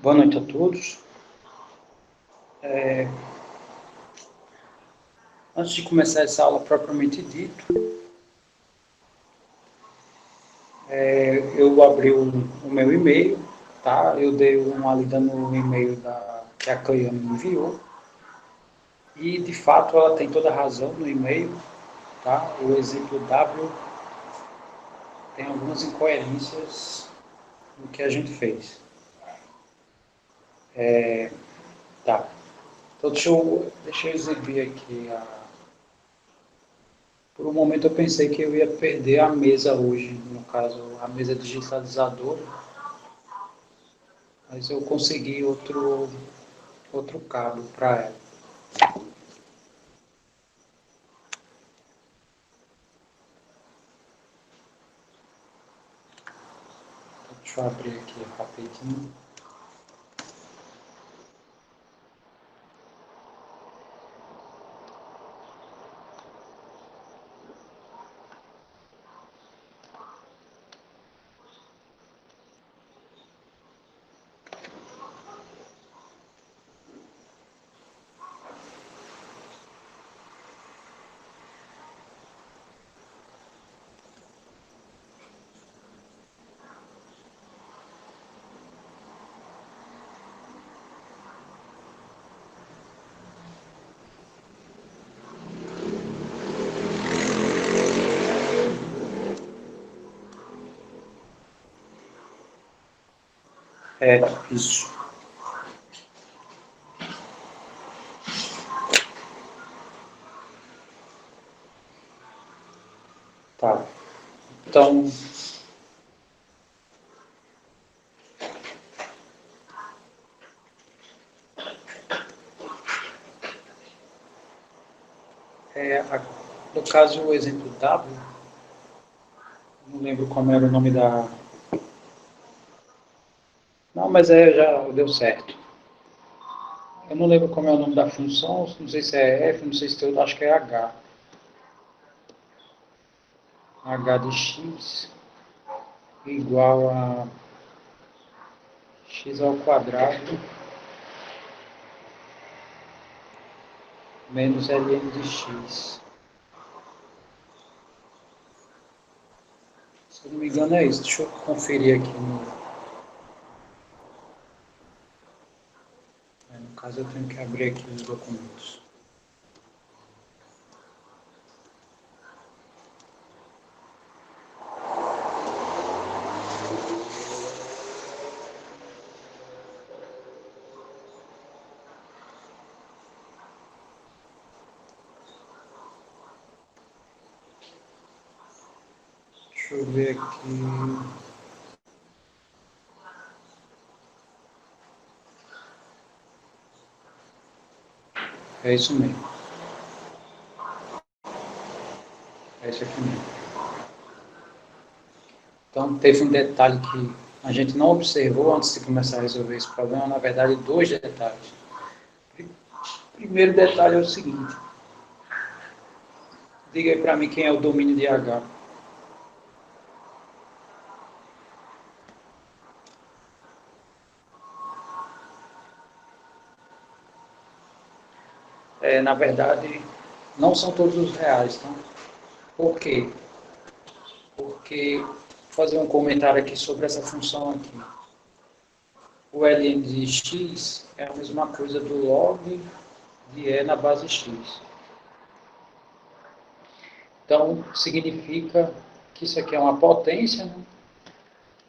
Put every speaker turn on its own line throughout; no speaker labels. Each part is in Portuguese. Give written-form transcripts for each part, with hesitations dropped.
Boa noite a todos. Antes de começar essa aula propriamente dito, eu abri o meu e-mail, tá? Eu dei uma lida no e-mail que a Cleiane me enviou e, de fato, ela tem toda a razão no e-mail, tá? O exemplo W tem algumas incoerências no que a gente fez. Tá. Então, deixa eu exibir aqui. Por um momento eu pensei que eu ia perder a mesa hoje, no caso, a mesa digitalizadora, mas eu consegui outro cabo para ela. Deixa eu abrir aqui rapidinho. Isso. Tá. Então, no caso, o exemplo W, não lembro como era o nome da. Não, mas já deu certo. Eu não lembro como é o nome da função, não sei se é F, não sei se tem, acho que é H. H de x igual a x ao quadrado menos ln de x. Se eu não me engano é isso. Deixa eu conferir aqui no caso eu tenho que abrir aqui os documentos. Deixa eu ver aqui. É isso mesmo. É isso aqui mesmo. Então, teve um detalhe que a gente não observou antes de começar a resolver esse problema, na verdade, dois detalhes. O primeiro detalhe é o seguinte. Diga aí para mim quem é o domínio de H. Na verdade, não são todos os reais. Tá? Por quê? Porque, vou fazer um comentário aqui sobre essa função aqui. O ln de x é a mesma coisa do log de e na base x. Então, significa que isso aqui é uma potência, né?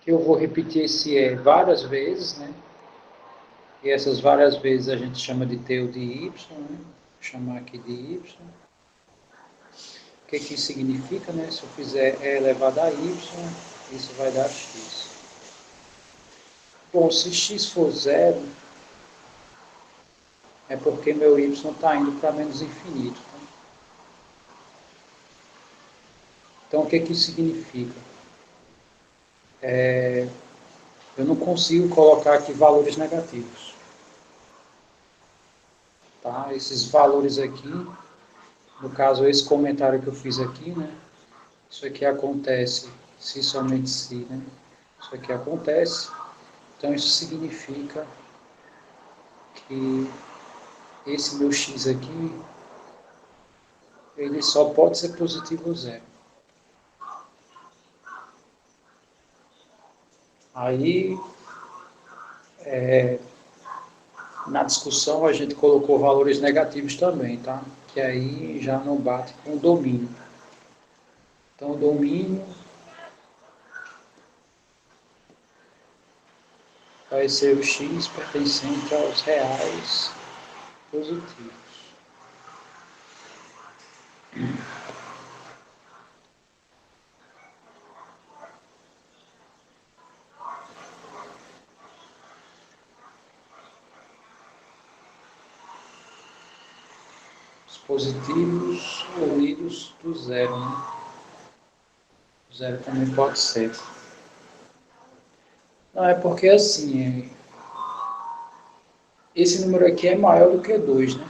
Que eu vou repetir esse e várias vezes, né? E essas várias vezes a gente chama de t ou de y, né? Vou chamar aqui de y. O que isso significa, né? Se eu fizer e elevado a y, isso vai dar x. Bom, se x for zero, é porque meu y está indo para menos infinito. Tá? Então, o que isso significa? Eu não consigo colocar aqui valores negativos. Tá? Esses valores aqui, no caso, esse comentário que eu fiz aqui, né? Isso aqui acontece se somente se, né? Isso aqui acontece Então isso significa que esse meu x aqui, ele só pode ser positivo ou zero. Aí, na discussão, a gente colocou valores negativos também, tá? Que aí já não bate com o domínio. Então, o domínio vai ser o x pertencente aos reais positivos. Os positivos unidos do zero, né? O zero também pode ser. Não, é porque assim, esse número aqui é maior do que 2, né?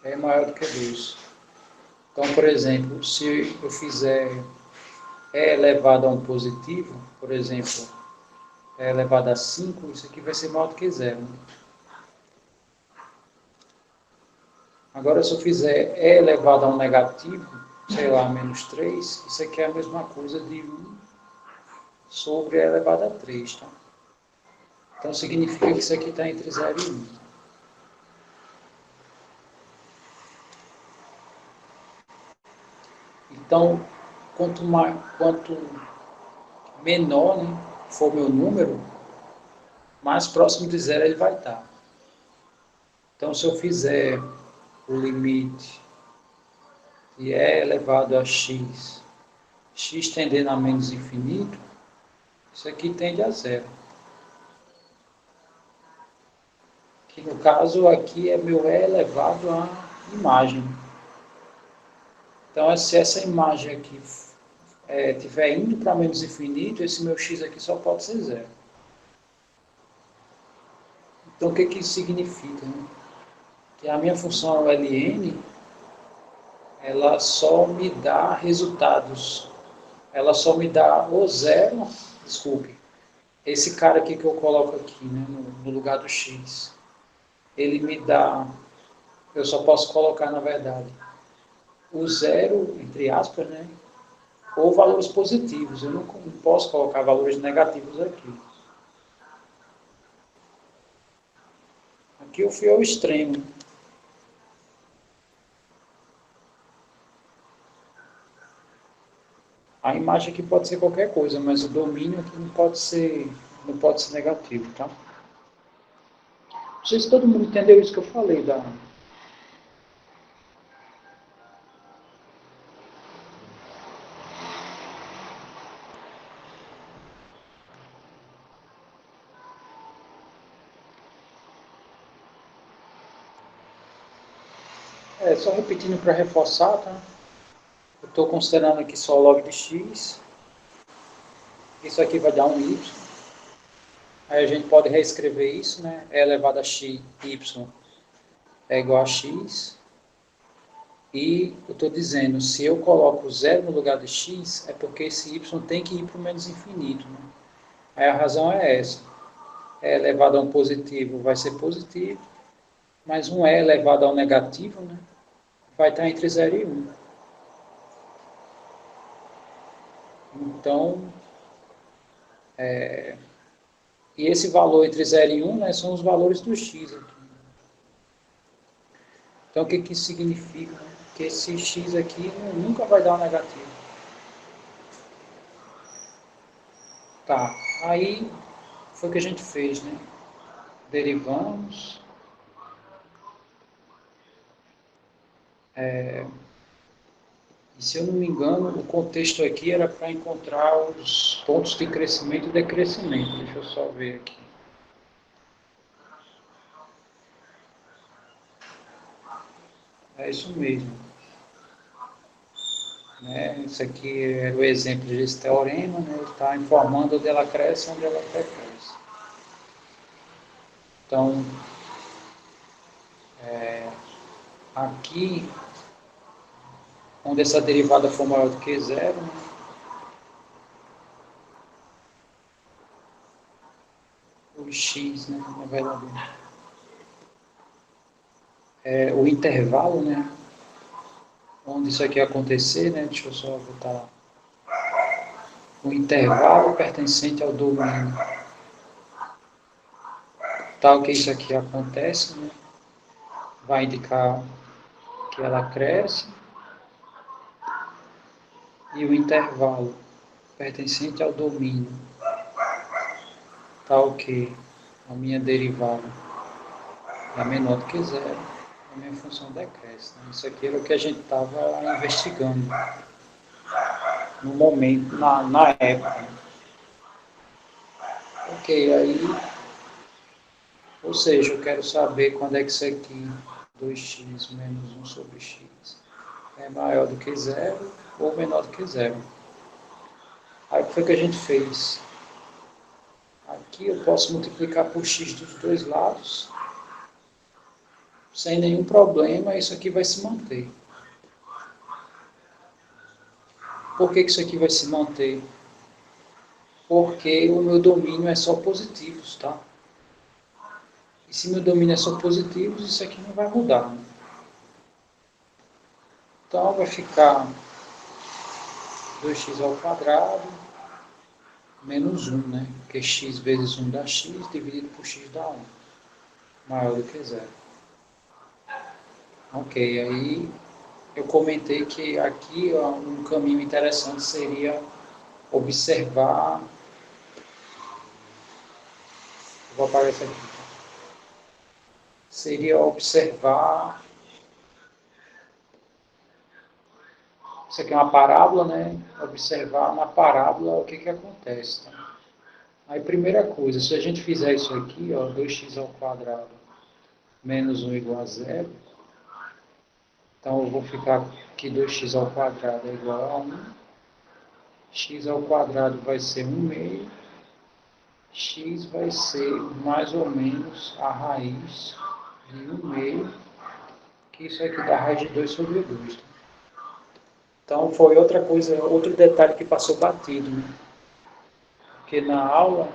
É maior do que 2. Então, por exemplo, se eu fizer e elevado a um positivo, por exemplo, e elevado a 5, isso aqui vai ser maior do que zero, né? Agora, se eu fizer e elevado a um negativo, sei lá, menos 3, isso aqui é a mesma coisa de 1 sobre e elevado a 3, tá? Então, significa que isso aqui está entre 0 e 1. Então, quanto menor, né, for meu número, mais próximo de zero ele vai estar. Então, se eu fizer o limite de e elevado a x, x tendendo a menos infinito, isso aqui tende a zero. Que no caso aqui é meu e elevado a imagem. Então, se essa imagem aqui estiver indo para menos infinito, esse meu x aqui só pode ser zero. Então, o que, que isso significa? Né? Que a minha função ln, ela só me dá resultados. Ela só me dá o zero, desculpe, esse cara aqui que eu coloco aqui, né, no lugar do x, ele me dá, eu só posso colocar, na verdade, o zero, entre aspas, né, ou valores positivos. Eu não posso colocar valores negativos aqui. Aqui eu fui ao extremo. A imagem aqui pode ser qualquer coisa, mas o domínio aqui não pode ser negativo, tá? Não sei se todo mundo entendeu isso que eu falei. Só repetindo para reforçar, tá? Eu estou considerando aqui só log de x. Isso aqui vai dar um y. Aí a gente pode reescrever isso, né? E elevado a x, y é igual a x. E eu estou dizendo, se eu coloco zero no lugar de x, é porque esse y tem que ir para o menos infinito, né? Aí a razão é essa. E elevado a um positivo vai ser positivo, mas um e elevado ao negativo, né, vai estar entre 0 e 1. Então, e esse valor entre 0 e 1, né, são os valores do x aqui. Então, o que, que isso significa? Né? Que esse x aqui nunca vai dar um negativo. Tá, aí foi o que a gente fez, né? Derivamos. E se eu não me engano, o contexto aqui era para encontrar os pontos de crescimento e decrescimento. Deixa eu só ver aqui. É isso mesmo. Né? Isso aqui era o exemplo desse teorema, né? Ele está informando onde ela cresce e onde ela decresce. Então, aqui, onde essa derivada for maior do que zero, né? x, né, na verdade, o intervalo, né, onde isso aqui acontecer, né, deixa eu só botar lá, o intervalo pertencente ao domínio tal que isso aqui acontece, né, vai indicar que ela cresce, e o intervalo pertencente ao domínio tal que a minha derivada é menor do que zero, a minha função decresce. Né? Isso aqui era o que a gente estava investigando no momento, na época. Ok, aí, ou seja, eu quero saber quando é que isso aqui, 2x menos 1 sobre x, é maior do que zero ou menor do que zero. Aí o que foi que a gente fez? Aqui eu posso multiplicar por x dos dois lados, sem nenhum problema, isso aqui vai se manter. Por que isso aqui vai se manter? Porque o meu domínio é só positivos, tá? E se meu domínio é só positivos, isso aqui não vai mudar. Né? Então vai ficar 2x ao quadrado menos 1, né? Porque x vezes 1 dá x, dividido por x dá 1. Maior do que zero. Ok, aí eu comentei que aqui ó, um caminho interessante seria observar. Vou apagar isso aqui. Seria observar. Isso aqui é uma parábola, né? Observar na parábola o que acontece. Tá? Aí, primeira coisa, se a gente fizer isso aqui, ó, 2x ao quadrado menos 1 igual a zero, então eu vou ficar que 2x ao quadrado é igual a 1, x ao quadrado vai ser 1 meio, x vai ser mais ou menos a raiz de 1 meio, que isso aqui dá raiz de 2 sobre 2. Tá? Então foi outra coisa, outro detalhe que passou batido, né? Porque na aula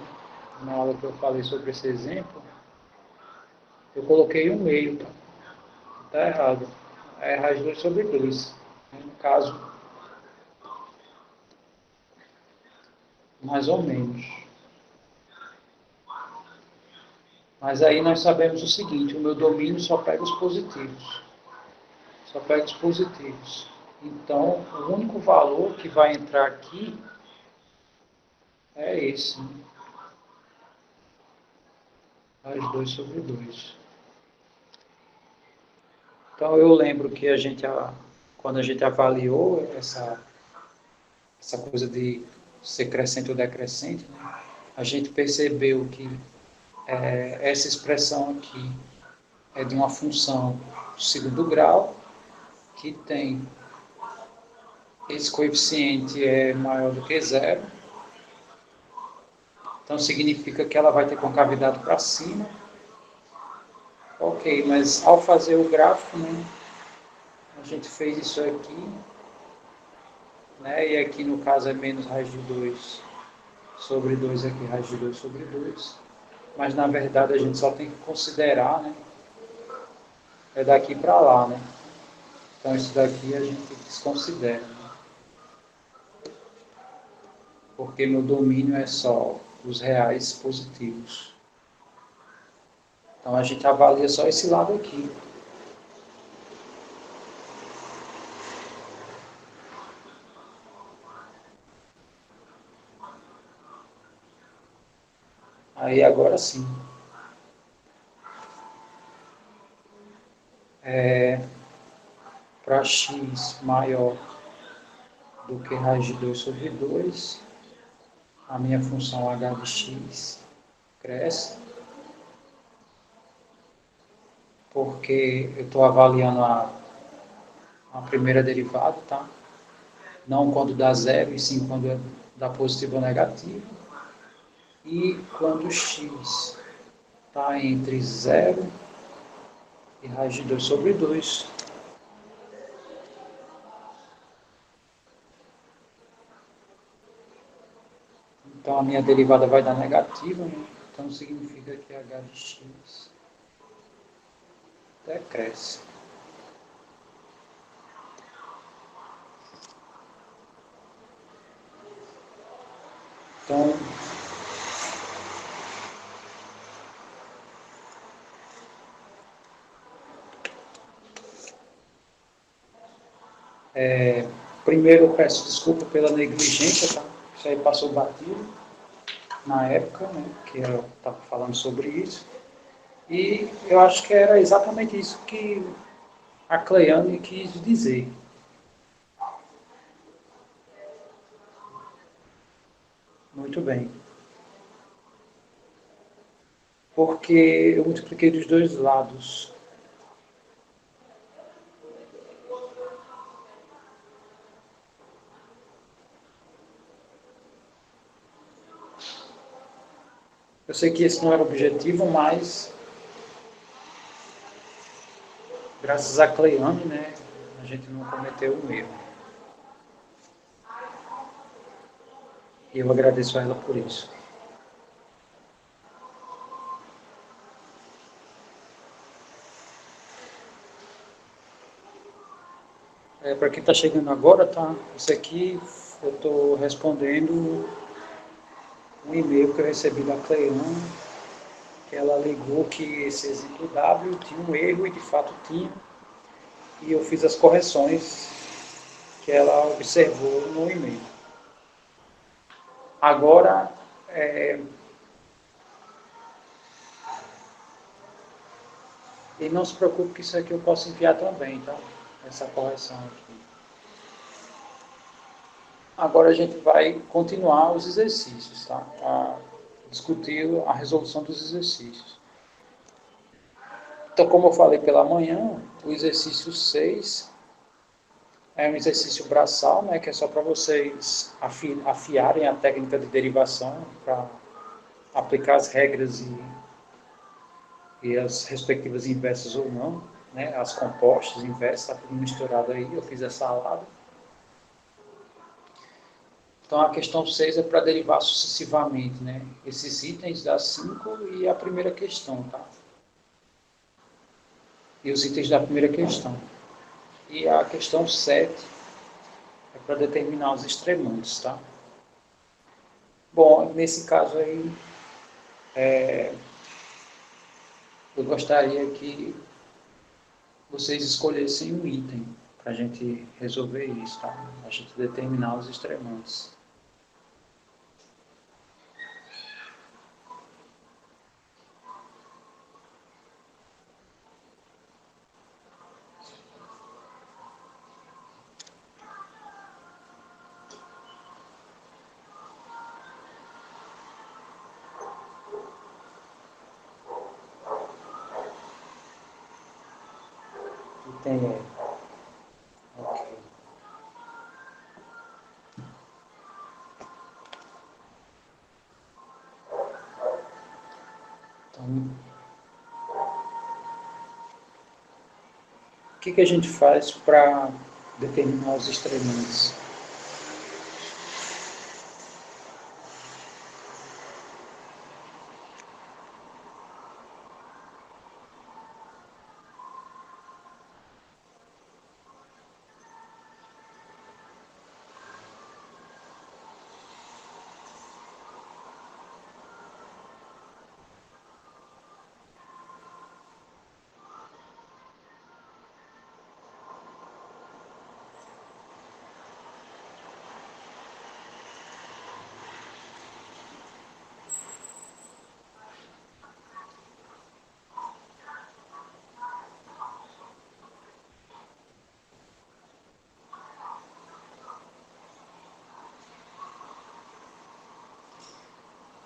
que eu falei sobre esse exemplo, eu coloquei 1 meio, tá? Tá errado. É raiz de 2 sobre 2. No caso, mais ou menos. Mas aí nós sabemos o seguinte, o meu domínio só pega os positivos. Só pega os positivos. Então, o único valor que vai entrar aqui é esse. Né? Raiz de 2 sobre 2. Então, eu lembro que quando a gente avaliou essa coisa de ser crescente ou decrescente, né? A gente percebeu que essa expressão aqui é de uma função de segundo grau, que tem esse coeficiente é maior do que zero, então significa que ela vai ter concavidade para cima. Ok, mas ao fazer o gráfico, né, a gente fez isso aqui, né, e aqui no caso é menos raiz de 2 sobre 2, aqui raiz de 2 sobre 2, mas na verdade a gente só tem que considerar, né, é daqui para lá, né, então isso daqui a gente desconsidera, né, porque meu domínio é só os reais positivos. Então a gente avalia só esse lado aqui. Aí agora sim. Para x maior do que raiz de 2 sobre 2, a minha função h de x cresce, porque eu estou avaliando a primeira derivada, tá? Não quando dá zero, e sim quando dá positivo ou negativo. E quando x está entre zero e raiz de 2 sobre 2, então a minha derivada vai dar negativa, né? Então significa que h de x decresce. Então, primeiro eu peço desculpa pela negligência, tá? Isso aí passou batido na época, né, que eu estava falando sobre isso. E eu acho que era exatamente isso que a Cleane quis dizer. Muito bem. Porque eu multipliquei dos dois lados. Eu sei que esse não era o objetivo, mas graças a Cleane, né, a gente não cometeu um erro. E eu agradeço a ela por isso. Para quem está chegando agora, tá? Isso aqui eu estou respondendo um e-mail que eu recebi da Cleane, que ela alegou que esse exemplo W tinha um erro e de fato tinha, e eu fiz as correções que ela observou no e-mail. Agora, e não se preocupe que isso aqui eu posso enviar também, tá? Essa correção aqui. Agora a gente vai continuar os exercícios, tá? Para discutir a resolução dos exercícios. Então, como eu falei pela manhã, o exercício 6 é um exercício braçal, né, que é só para vocês afiarem a técnica de derivação, para aplicar as regras e as respectivas inversas ou não, né, as compostas, inversas, está tudo misturado aí, eu fiz essa salada. Então, a questão 6 é para derivar sucessivamente, né, esses itens da 5 e a primeira questão, tá? E os itens da primeira questão. E a questão 7 é para determinar os extremantes, tá? Bom, nesse caso aí, eu gostaria que vocês escolhessem um item para a gente resolver isso, tá? A gente determinar os extremantes. Item E. Ok. Então, o que a gente faz para determinar os extremantes?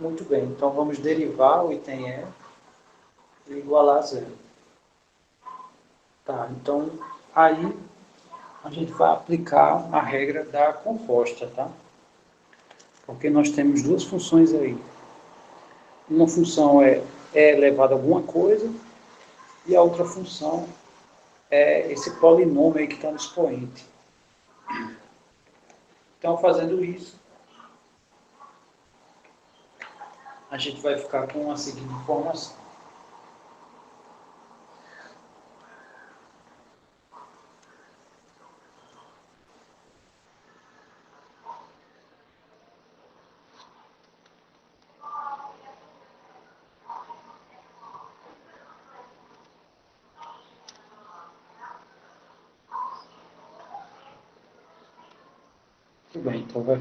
Muito bem, então vamos derivar o item E igualar a zero. Tá, então aí a gente vai aplicar a regra da composta, tá? Porque nós temos duas funções aí. Uma função é elevado a alguma coisa e a outra função é esse polinômio aí que está no expoente. Então, fazendo isso, a gente vai ficar com a seguinte informação. Muito bem, então vai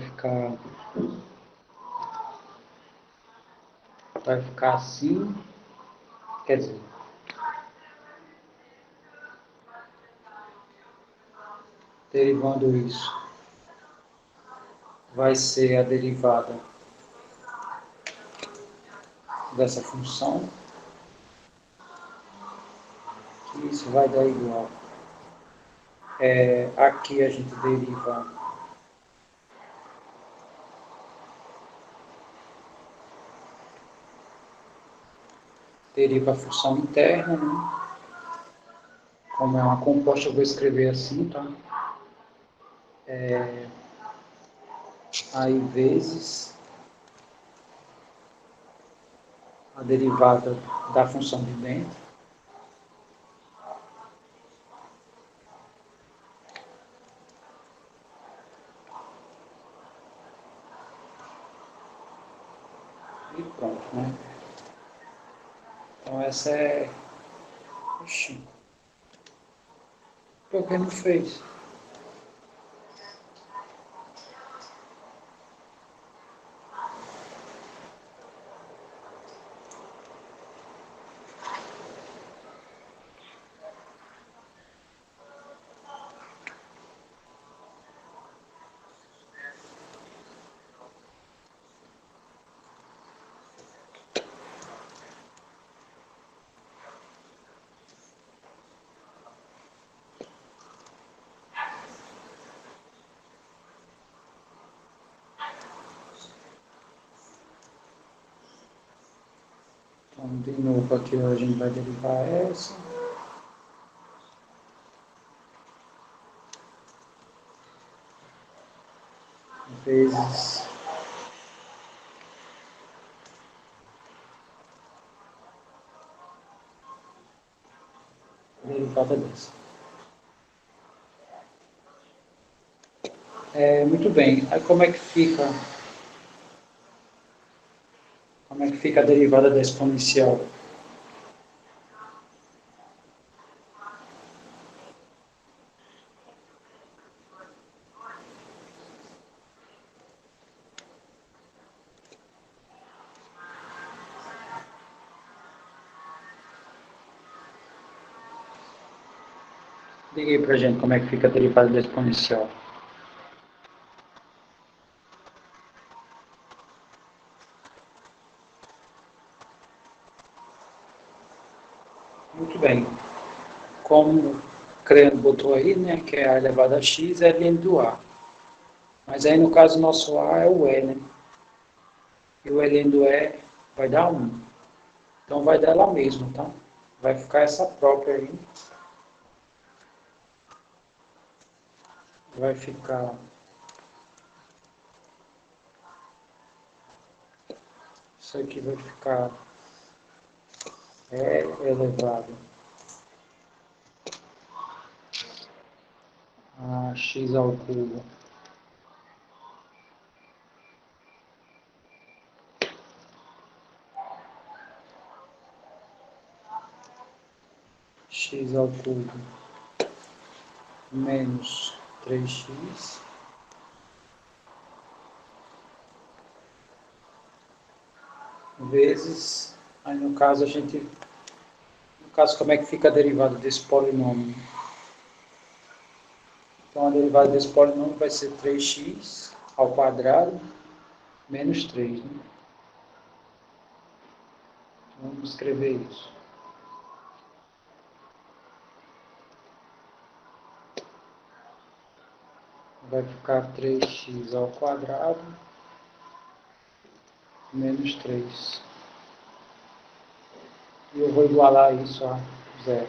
ficar assim, quer dizer, derivando isso, vai ser a derivada dessa função, que isso vai dar igual. Aqui a gente deriva a função interna, né? Como é uma composta, eu vou escrever assim, tá? Aí vezes a derivada da função de dentro, e pronto, né? Então essa é... Oxi, por que não fez? Então, de novo, aqui a gente vai derivar essa. Vezes a derivada dessa. Muito bem. Aí como é que fica a derivada da exponencial? Diga aí pra gente como é que fica a derivada da exponencial. Muito bem. Como o Creno botou aí, né, que é a elevada a x é ln do a. Mas aí, no caso, nosso a é o e, né? E o ln do e vai dar 1. Então, vai dar lá mesmo, tá? Vai ficar essa própria aí. Vai ficar... Isso aqui vai ficar e elevado a x ao cubo x ao cubo menos 3x vezes, aí no caso como é que fica a derivada desse polinômio? Então a derivada desse polinômio vai ser 3x ao quadrado menos 3, né? Então, vamos escrever isso. Vai ficar 3x ao quadrado menos 3. E eu vou igualar isso a zero.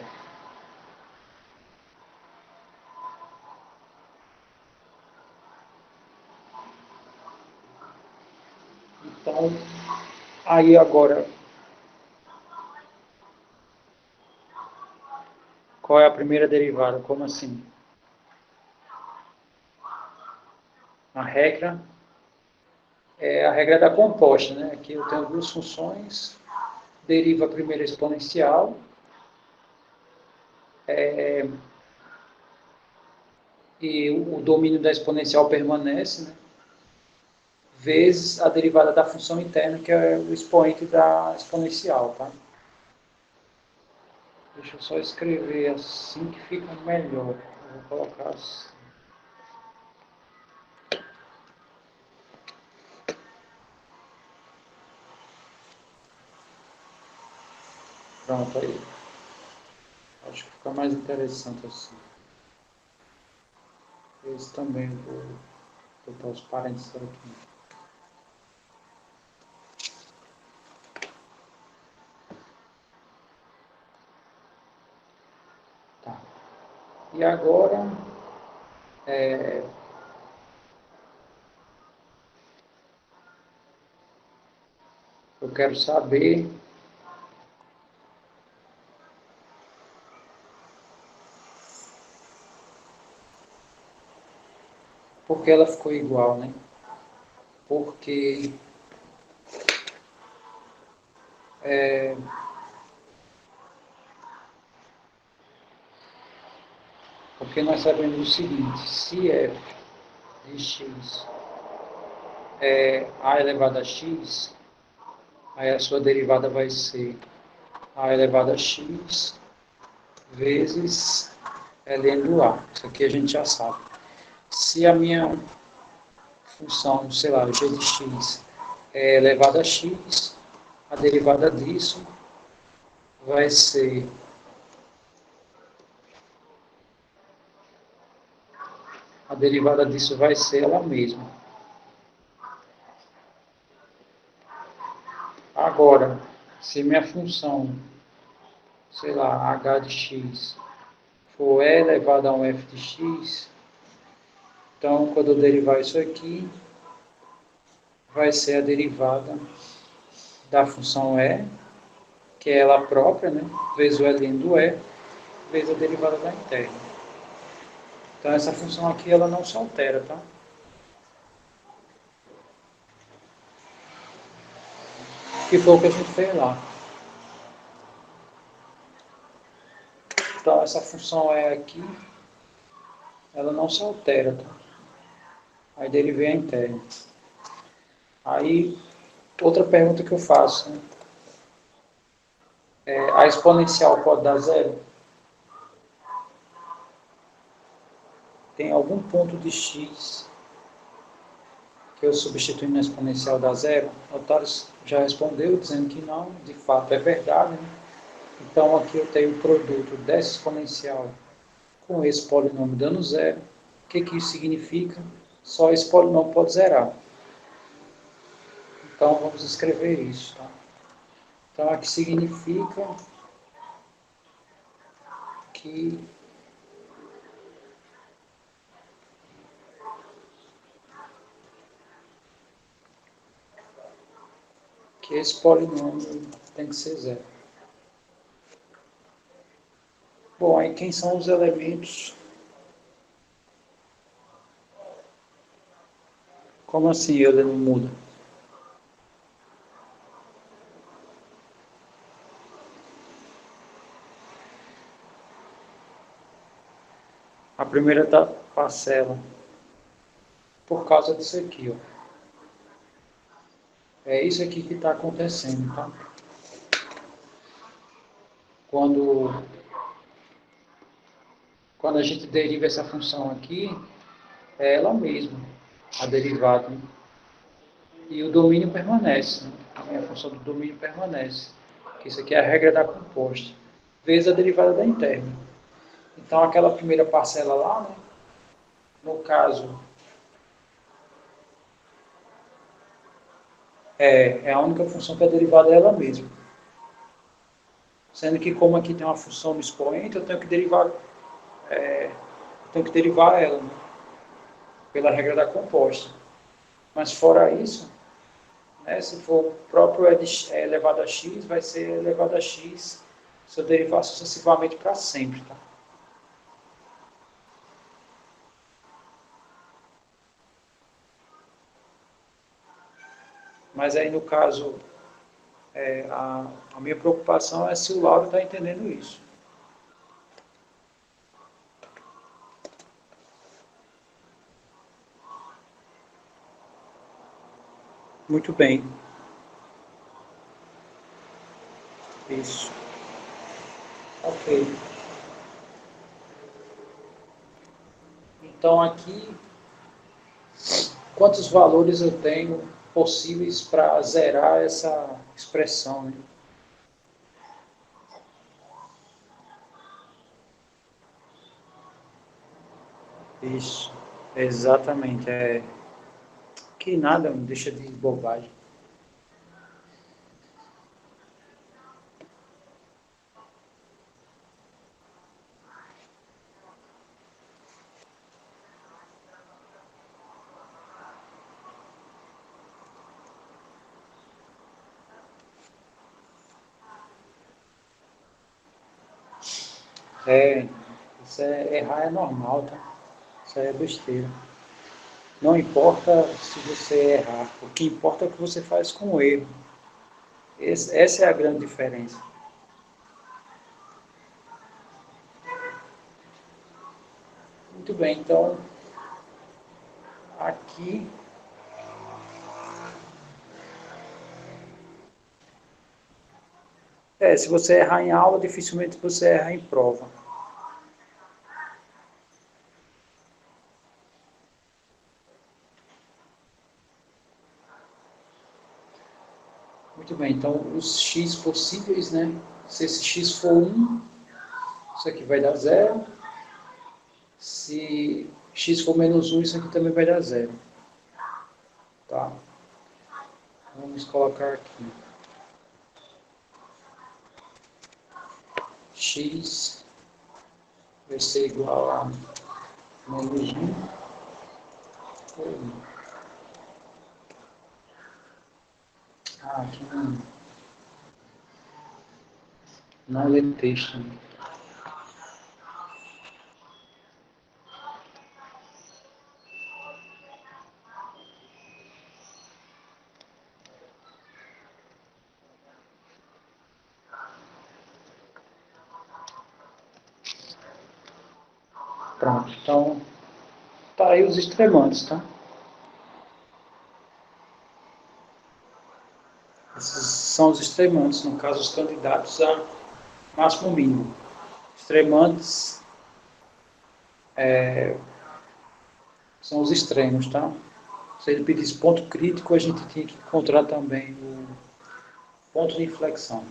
Então, Aí agora, qual é a primeira derivada? Como assim? A regra é a regra da composta, né? Aqui eu tenho duas funções, deriva a primeira exponencial, e o domínio da exponencial permanece, né? Vezes a derivada da função interna, que é o expoente da exponencial, tá? Deixa eu só escrever assim que fica melhor. Eu vou colocar assim. Pronto, aí. Acho que fica mais interessante assim. Esse também vou botar os parênteses aqui. Tá. E agora, eu quero saber por que ela ficou igual, né? Porque porque nós sabemos o seguinte, se f de x é a elevado a x, aí a sua derivada vai ser a elevado a x vezes ln do a. Isso aqui a gente já sabe. Se a minha função, sei lá, g de x é elevado a x, a derivada disso vai ser a derivada disso vai ser ela mesma. Agora, se minha função, sei lá, h de x for e elevado a um f de x, então quando eu derivar isso aqui, vai ser a derivada da função e, que é ela própria, né? Vezes o ln do e, vezes a derivada da interna. Então essa função aqui ela não se altera, tá? Que foi o que a gente fez lá. Então essa função e aqui, ela não se altera, tá? Aí derivei a interna. Aí, outra pergunta que eu faço, né? A exponencial pode dar zero? Tem algum ponto de x que eu substituindo na exponencial dá zero? O Otário já respondeu dizendo que não, de fato é verdade, né? Então aqui eu tenho o produto dessa exponencial com esse polinômio dando zero. O que isso significa? Só esse polinômio pode zerar. Então vamos escrever isso, tá? Então aqui significa que esse polinômio tem que ser zero. Bom, aí quem são os elementos? Como assim ele não muda? A primeira parcela, por causa disso aqui, ó. É isso aqui que está acontecendo, tá? Quando, quando a gente deriva essa função aqui, é ela mesma, a derivada. Né? E o domínio permanece, né? A função do domínio permanece. Isso aqui é a regra da composta, vezes a derivada da interna. Então, aquela primeira parcela lá, né? No caso, é a única função que é derivada é ela mesma. Sendo que, como aqui tem uma função no expoente, eu tenho que derivar ela, né? Pela regra da composta. Mas, fora isso, Se for o próprio é elevado a x, vai ser elevado a x, se eu derivar sucessivamente para sempre. Tá? Mas aí, no caso, a minha preocupação é se o Lauro está entendendo isso. Muito bem. Isso. Ok. Então, aqui, quantos valores eu tenho possíveis para zerar essa expressão? Né? Isso. Exatamente. Que nada, me deixa de bobagem. É, errar é normal, tá? Isso aí é besteira. Não importa se você errar, o que importa é o que você faz com o erro. Essa é a grande diferença. Muito bem, então aqui se você errar em aula, dificilmente você erra em prova. Muito bem, então os x possíveis, né? Se esse x for 1, isso aqui vai dar zero. Se x for menos 1, isso aqui também vai dar zero. Tá? Vamos colocar aqui. X vai ser igual a menos 1 ou 1. Aqui não lê texto. Né? Pronto, então tá aí os extremantes, tá? Esses são os extremantes, no caso, os candidatos a máximo mínimo. Extremantes são os extremos, tá? Se ele pedisse ponto crítico, a gente tinha que encontrar também o ponto de inflexão.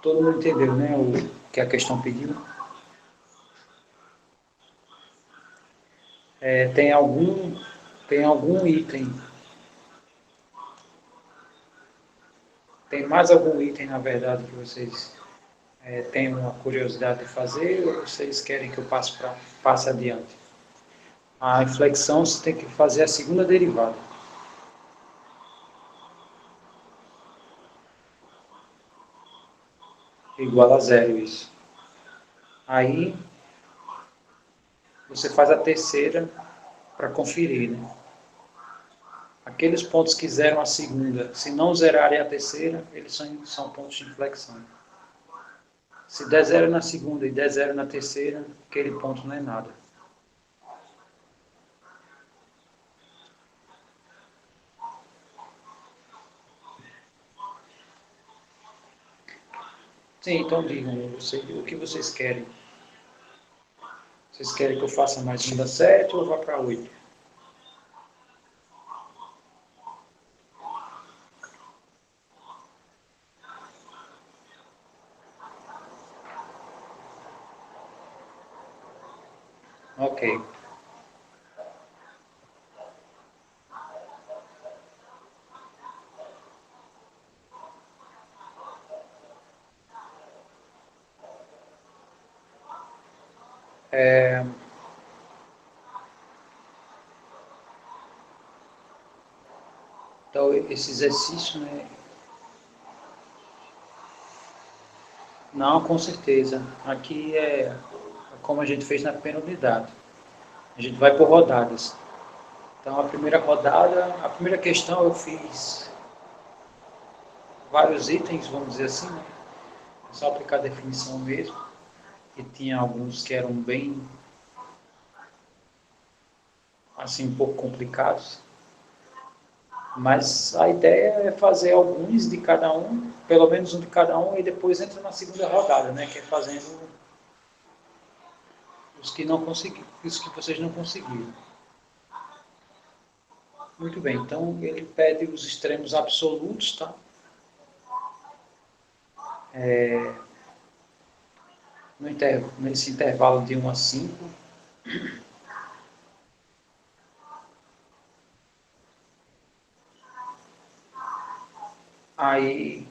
Todo mundo entendeu, né? O que a questão pediu. Tem algum item, tem mais algum item, na verdade, que vocês têm uma curiosidade de fazer ou vocês querem que eu passe adiante? A inflexão você tem que fazer a segunda derivada. Igual a zero isso. Aí você faz a terceira para conferir, né? Aqueles pontos que zeram a segunda, se não zerarem a terceira, eles são pontos de inflexão. Se der zero na segunda e der zero na terceira, aquele ponto não é nada. Sim, então digam o que vocês querem. Vocês querem que eu faça mais um da 7 ou vá para 8? Ok. Então, esse exercício, né? Não, com certeza. Aqui é como a gente fez na primeira unidade. A gente vai por rodadas. Então, a primeira rodada, a primeira questão eu fiz vários itens, vamos dizer assim, né? Só aplicar a definição mesmo. E tinha alguns que eram bem, assim, um pouco complicados. Mas a ideia é fazer alguns de cada um, pelo menos um de cada um, e depois entra na segunda rodada, né? Que é fazendo os que não consegui, os que vocês não conseguiram. Muito bem, então ele pede os extremos absolutos, tá? Nesse intervalo de 1 a 5. Aí,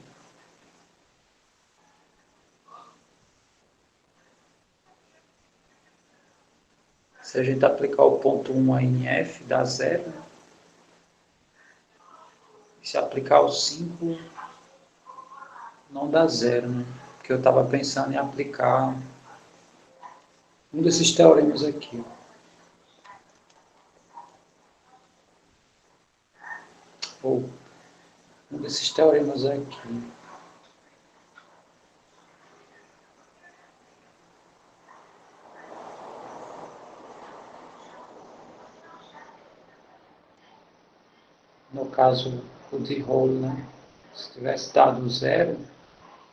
se a gente aplicar o ponto 1 aí em F, dá 0. Né? Se aplicar o 5, não dá 0, né? Porque eu estava pensando em aplicar um desses teoremas aqui. Ou um desses teoremas aqui. No caso, o de rolo, né? Se tivesse dado 0,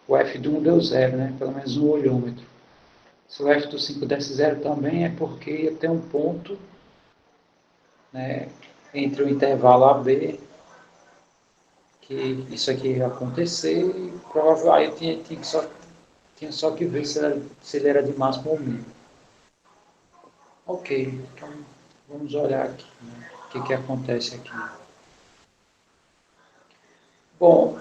o F do 1 deu 0, né? Pelo menos no olhômetro. Se o F do 5 desse 0 também, é porque ia ter um ponto, né, entre o intervalo AB, que isso aqui ia acontecer, e provavelmente aí tinha só que ver se ele era de máximo ou mínimo. Ok, então vamos olhar aqui, né, o que acontece aqui. Bom,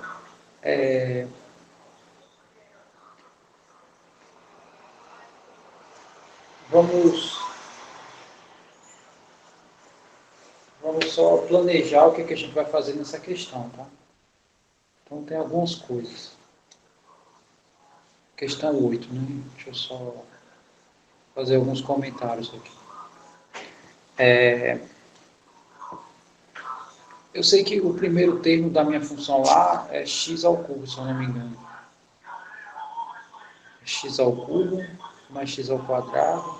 vamos, vamos só planejar o que a gente vai fazer nessa questão, tá? Então tem algumas coisas. Questão 8, né? Deixa eu só fazer alguns comentários aqui. Eu sei que o primeiro termo da minha função lá é x ao cubo, se eu não me engano. É x ao cubo mais x ao quadrado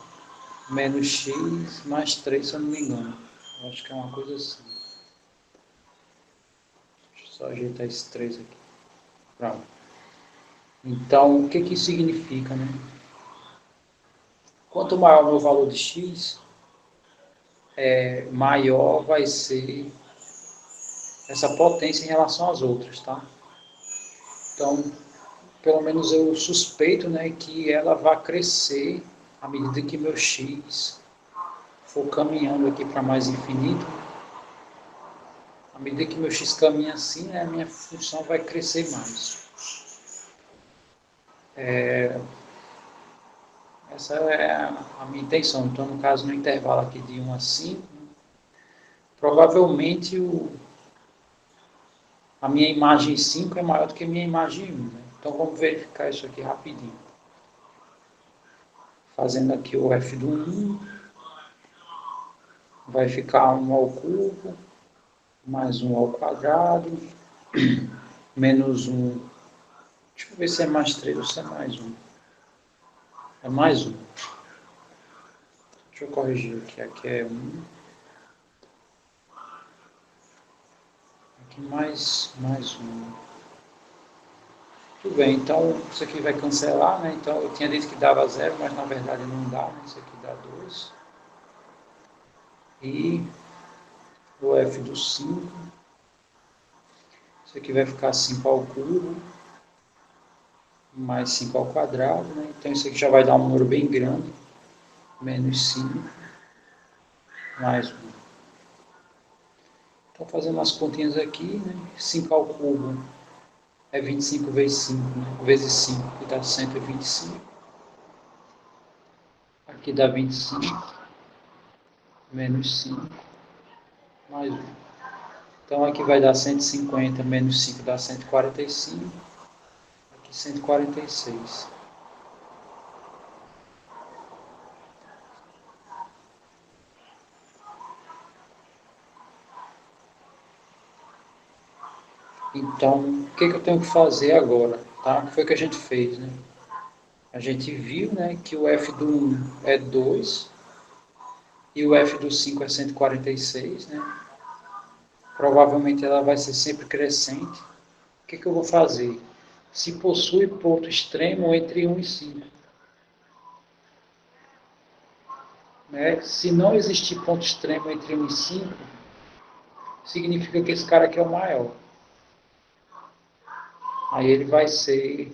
menos x mais 3, se eu não me engano. Eu acho que é uma coisa assim. Deixa eu só ajeitar esses 3 aqui. Pronto. Então, o que isso significa, né? Quanto maior o meu valor de x, maior vai ser essa potência em relação às outras, tá? Então, pelo menos eu suspeito, né, que ela vai crescer à medida que meu x for caminhando aqui para mais infinito. À medida que meu x caminha assim, né, a minha função vai crescer mais. Essa é a minha intenção. Então, no caso, no intervalo aqui de 1 a 5, provavelmente a minha imagem 5 é maior do que a minha imagem 1. Né? Então, vamos verificar isso aqui rapidinho. Fazendo aqui o f do 1, vai ficar 1 ao cubo, mais 1 ao quadrado, menos 1. Deixa eu ver se é mais 3 ou se é mais 1. É mais 1. Deixa eu corrigir aqui. Aqui é 1. Aqui mais 1. Tudo bem, então isso aqui vai cancelar, né? Então eu tinha dito que dava 0, mas na verdade não dá, né? Isso aqui dá 2. E o f do 5. Isso aqui vai ficar 5 ao cubo, mais 5 ao quadrado, né? Então isso aqui já vai dar um número bem grande, menos 5, mais 1. Então fazendo as continhas aqui, né? 5 ao cubo é 25 vezes 5, né? Vezes 5, que dá 125. Aqui dá 25, menos 5, mais 1. Então aqui vai dar 150, menos 5 dá 145, aqui 146. Então, o que eu tenho que fazer agora? Tá? O que foi que a gente fez, né? A gente viu, né, que o f do 1 é 2 e o f do 5 é 146, né? Provavelmente ela vai ser sempre crescente. O que eu vou fazer? Se possui ponto extremo entre 1 e 5. Né? Se não existir ponto extremo entre 1 e 5, significa que esse cara aqui é o maior. Aí ele vai ser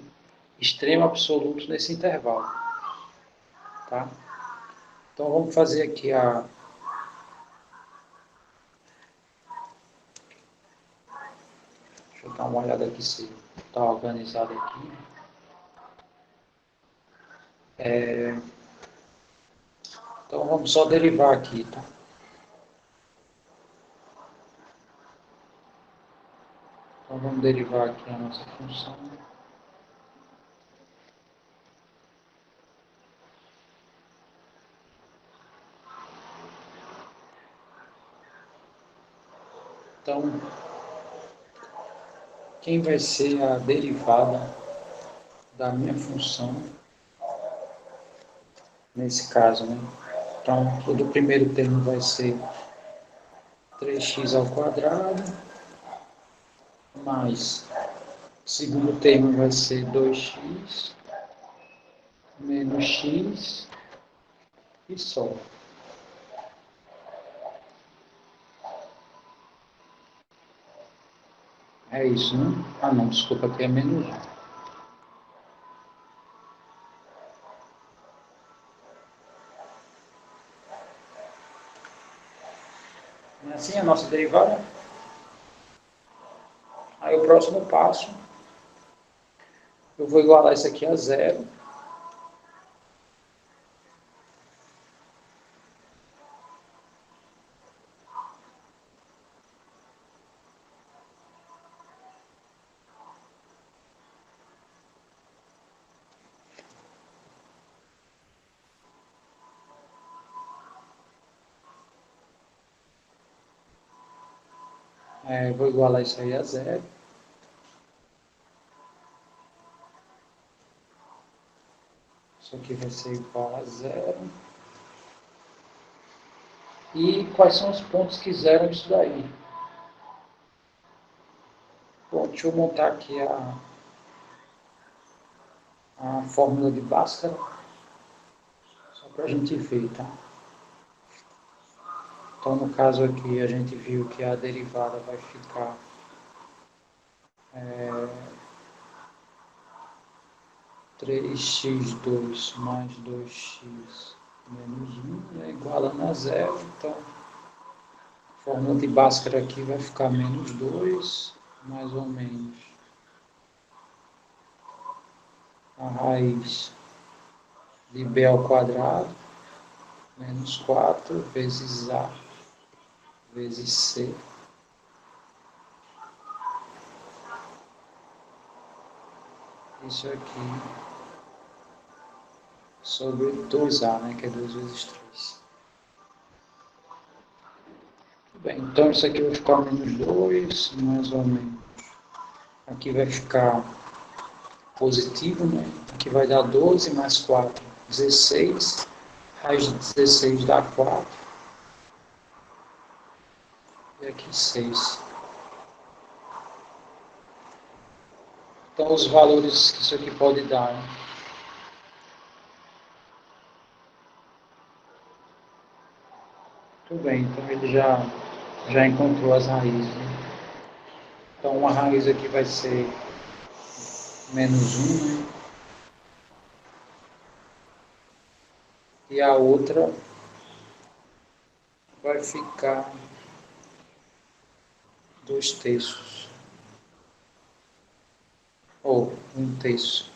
extremo absoluto nesse intervalo. Tá? Então vamos fazer aqui a... Deixa eu dar uma olhada aqui se está organizado aqui. Então vamos só derivar aqui, tá? Então vamos derivar aqui a nossa função. Então, quem vai ser a derivada da minha função nesse caso, né? Então, todo o primeiro termo vai ser 3x ao quadrado, mais o segundo termo vai ser 2x, menos x e só. É isso, né? Ah, não, desculpa, aqui é menos 1. Não é assim a nossa derivada? Aí o próximo passo, eu vou igualar isso aqui a zero. Vou igualar isso aí a zero. Isso aqui vai ser igual a zero. E quais são os pontos que zeram isso daí? Bom, deixa eu montar aqui a fórmula de Bhaskara, só para a gente ver, tá? Então, no caso aqui, a gente viu que a derivada vai ficar 3x2 mais 2x menos 1 é igual a zero. Então, a fórmula de Bhaskara aqui vai ficar menos 2, mais ou menos a raiz de b ao quadrado, menos 4 vezes a vezes c. Isso aqui sobre 2a, né, que é 2 vezes 3. Bem, então isso aqui vai ficar menos 2, mais ou menos. Aqui vai ficar positivo, né? Aqui vai dar 12 mais 4, 16. Raiz de 16 dá 4. E aqui 6. Então os valores que isso aqui pode dar, né? Tudo bem, então ele já encontrou as raízes, né? Então uma raiz aqui vai ser menos 1, né? E a outra vai ficar 2 terços, ou 1 terço.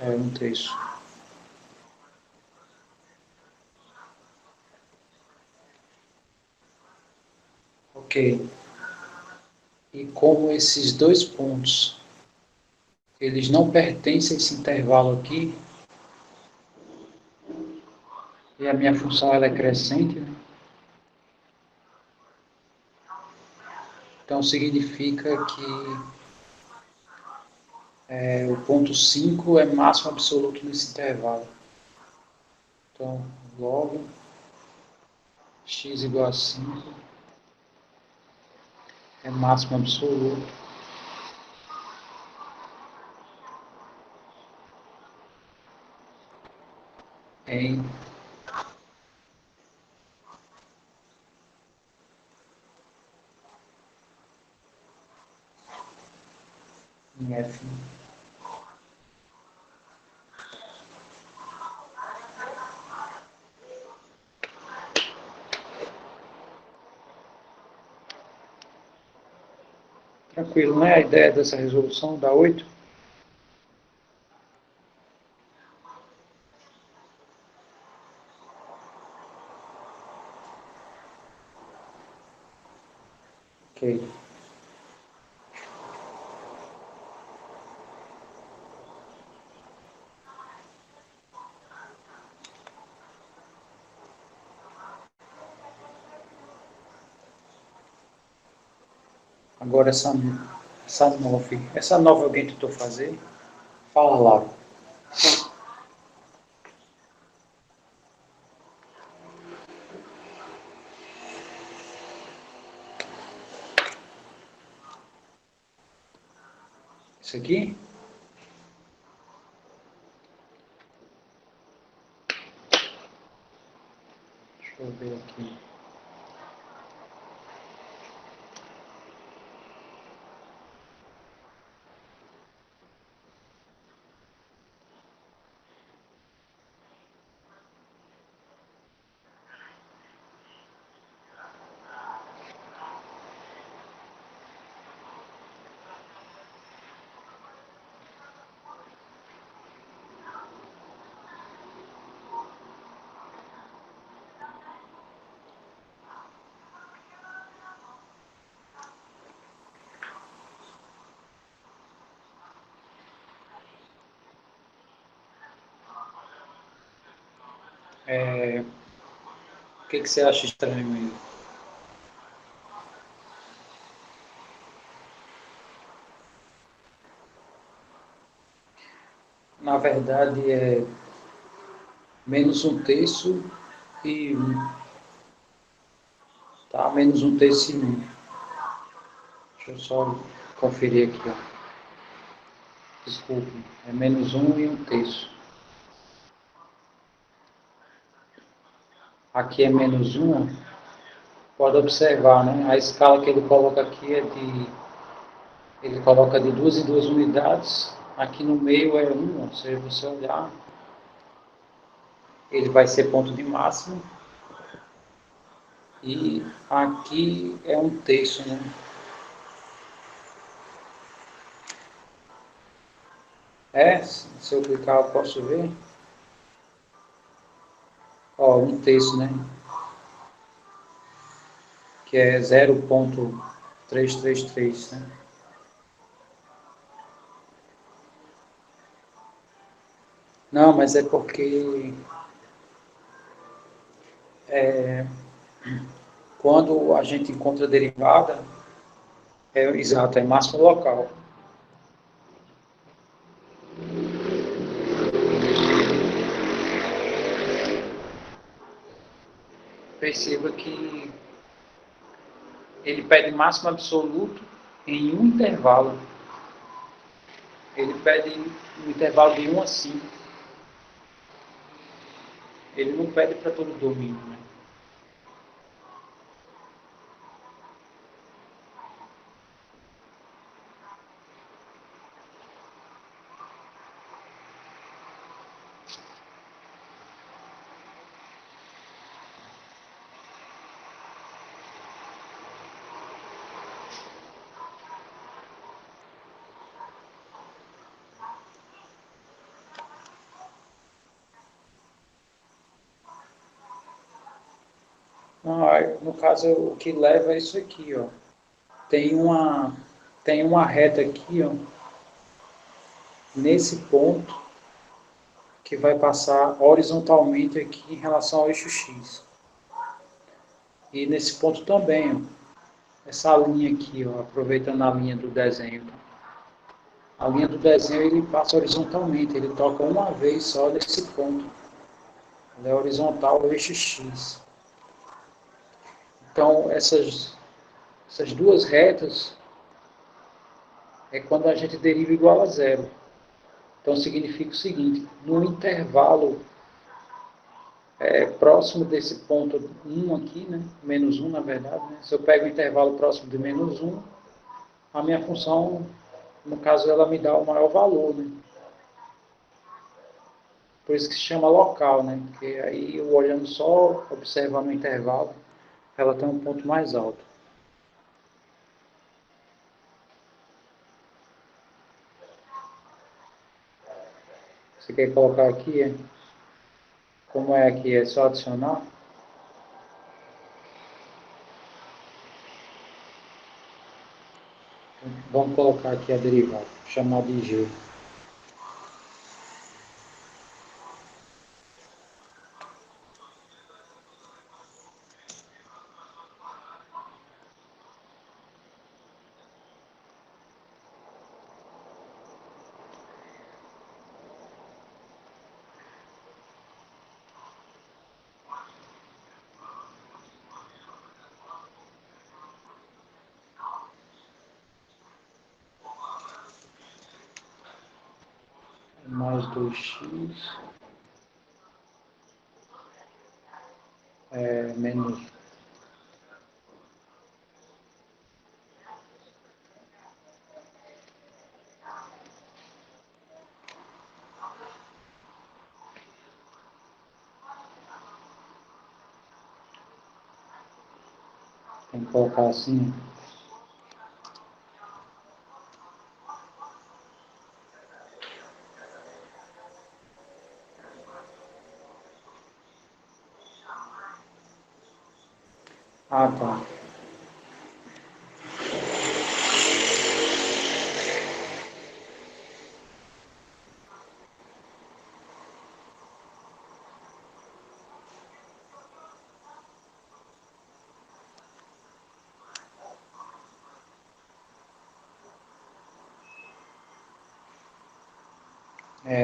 É um terço. Ok. E como esses dois pontos, eles não pertencem a esse intervalo aqui, e a minha função ela é crescente, né? Então significa que o ponto 5 é máximo absoluto nesse intervalo. Então, logo x igual a 5 é máximo absoluto em F. Tranquilo, né? A ideia dessa resolução dá 8. Ok. Agora essa nova alguém tentou fazer? Fala lá. Isso aqui? Deixa eu ver aqui. O que você acha estranho aí? Na verdade, é menos um terço e 1. Tá? Menos um terço e 1. Deixa eu só conferir aqui. Ó. Desculpe. É menos um e um terço. Aqui é menos um. Pode observar, né? A escala que ele coloca aqui é de... Ele coloca de 2 em 2 unidades. Aqui no meio é 1. Se você olhar, ele vai ser ponto de máximo. E aqui é um terço, né? Se eu clicar eu posso ver. Ó, um terço, né? Que é 0,333, né? Não, mas é porque quando a gente encontra a derivada, exato, é máximo local. Perceba que ele pede máximo absoluto em um intervalo. Ele pede um intervalo de 1 a 5. Ele não pede para todo o domínio, né? Não, no caso, o que leva é isso aqui, ó. Tem uma, tem uma reta aqui, ó, nesse ponto, que vai passar horizontalmente aqui em relação ao eixo X. E nesse ponto também, ó, essa linha aqui, ó, aproveitando a linha do desenho. A linha do desenho ele passa horizontalmente, ele toca uma vez só nesse ponto. Ele é horizontal ao eixo X. Então, essas duas retas é quando a gente deriva igual a zero. Então, significa o seguinte, no intervalo próximo desse ponto 1 aqui, né, menos 1 na verdade, né, se eu pego o intervalo próximo de menos 1, a minha função, no caso, ela me dá o maior valor. Né? Por isso que se chama local, né? Porque aí eu olhando só, observando o intervalo, ela tem um ponto mais alto. Você quer colocar aqui, como é aqui, é só adicionar? Vamos colocar aqui a derivada, chamar de G. Mais 2x menos. Tem que colocar assim. Ah, tá.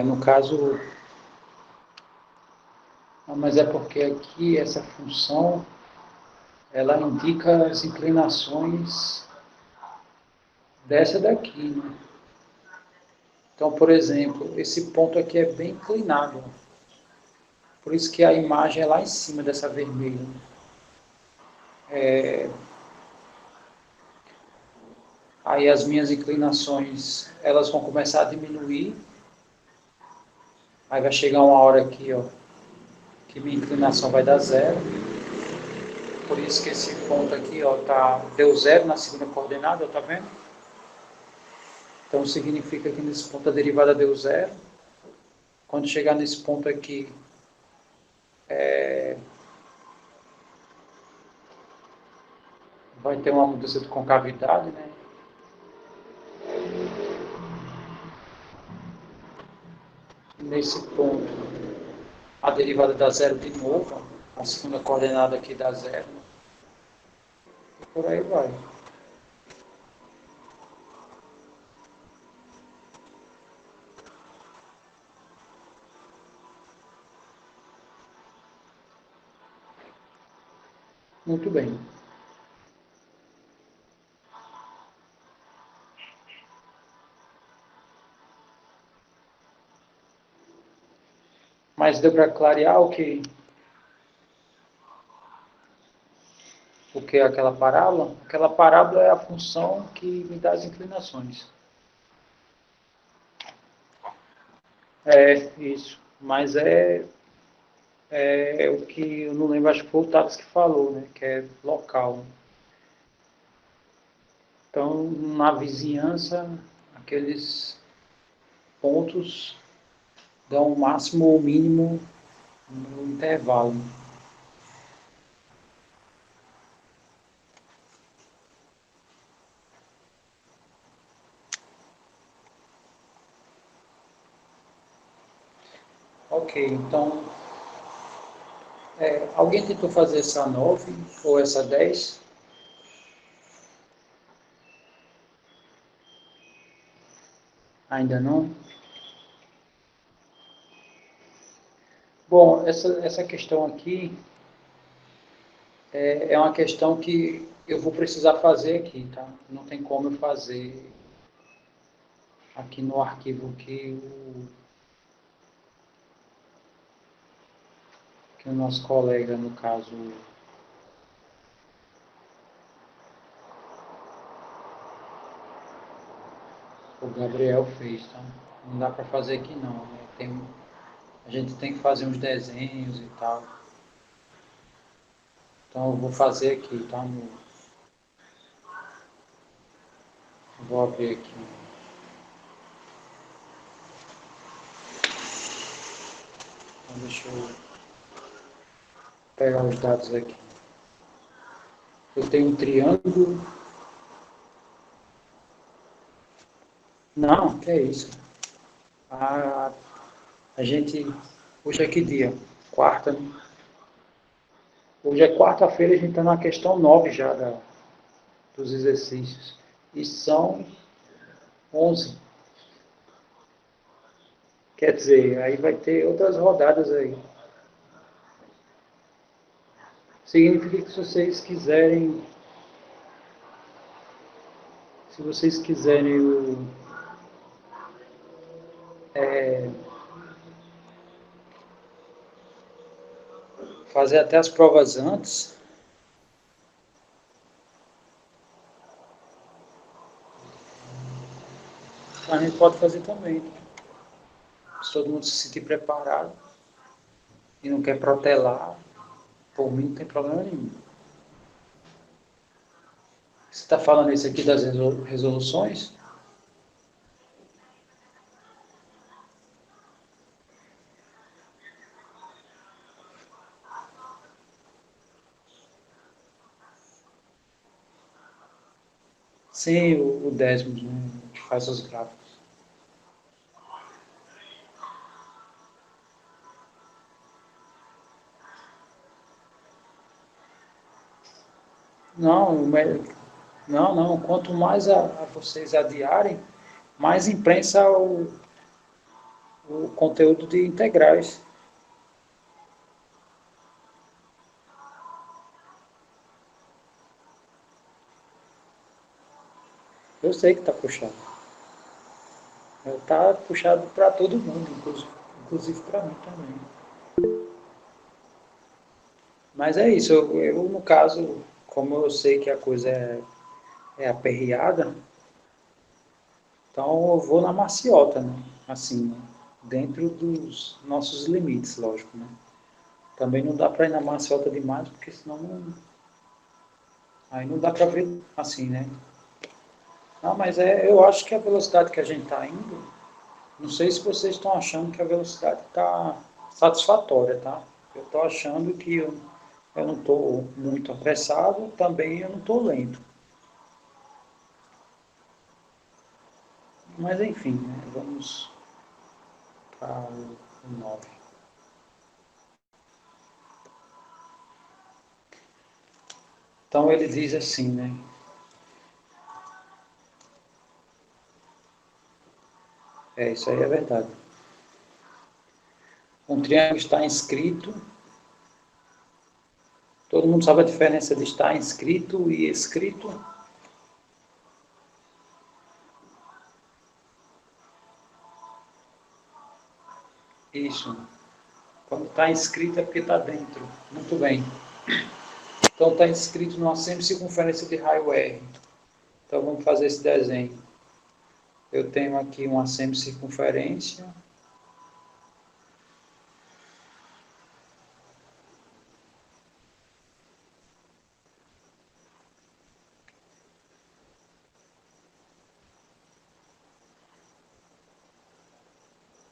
No caso, mas é porque aqui essa função ela indica as inclinações dessa daqui, né? Então, por exemplo, esse ponto aqui é bem inclinado. Por isso que a imagem é lá em cima dessa vermelha. Aí as minhas inclinações, elas vão começar a diminuir. Aí vai chegar uma hora aqui, ó, que minha inclinação vai dar zero. Por isso que esse ponto aqui, ó, deu zero na segunda coordenada, tá vendo? Então significa que nesse ponto a derivada deu zero. Quando chegar nesse ponto aqui, vai ter uma mudança de concavidade, né? Nesse ponto, a derivada dá zero de novo, a segunda coordenada aqui dá zero, e por aí vai. Muito bem. Mas deu para clarear o que é aquela parábola? Aquela parábola é a função que me dá as inclinações. É, isso. Mas é o que eu não lembro, acho que foi o Thales que falou, né? Que é local. Então, na vizinhança, aqueles pontos dão o máximo ou o mínimo no intervalo. Ok, então, alguém tentou fazer essa 9 ou essa 10? Ainda não? Bom, essa questão aqui é uma questão que eu vou precisar fazer aqui, tá? Não tem como eu fazer aqui no arquivo que o nosso colega, no caso, o Gabriel fez, tá? Não dá para fazer aqui não, né? A gente tem que fazer uns desenhos e tal. Então eu vou fazer aqui, tá? Vou abrir aqui. Então deixa eu pegar os dados aqui. Eu tenho um triângulo. Não, que é isso? A, a gente. Hoje é que dia? Quarta, né? Hoje é quarta-feira, a gente está na questão 9 já dos exercícios. E são 11. Quer dizer, aí vai ter outras rodadas aí. Significa que se vocês quiserem fazer até as provas antes, a gente pode fazer também. Se todo mundo se sentir preparado e não quer protelar, por mim não tem problema nenhum. Você está falando isso aqui das resoluções? Sim, o Desmos, né, que faz os gráficos. Não, não. Quanto mais a vocês adiarem, mais imprensa o conteúdo de integrais. Eu sei que está puxado. Está puxado para todo mundo, inclusive para mim também. Mas é isso, no caso, como eu sei que a coisa é aperreada, então eu vou na maciota, né? Assim, né? Dentro dos nossos limites, lógico, né? Também não dá para ir na maciota demais, porque senão aí não dá para ver assim, né? Não, mas eu acho que a velocidade que a gente está indo, não sei se vocês estão achando que a velocidade está satisfatória, tá? Eu estou achando que eu não estou muito apressado, também eu não estou lento. Mas enfim, né? Vamos para o 9. Então ele diz assim, né? Isso aí é verdade. Um triângulo está inscrito. Todo mundo sabe a diferença de estar inscrito e escrito? Isso. Quando está inscrito é porque está dentro. Muito bem. Então está inscrito numa semicircunferência de raio R. Então vamos fazer esse desenho. Eu tenho aqui uma semicircunferência.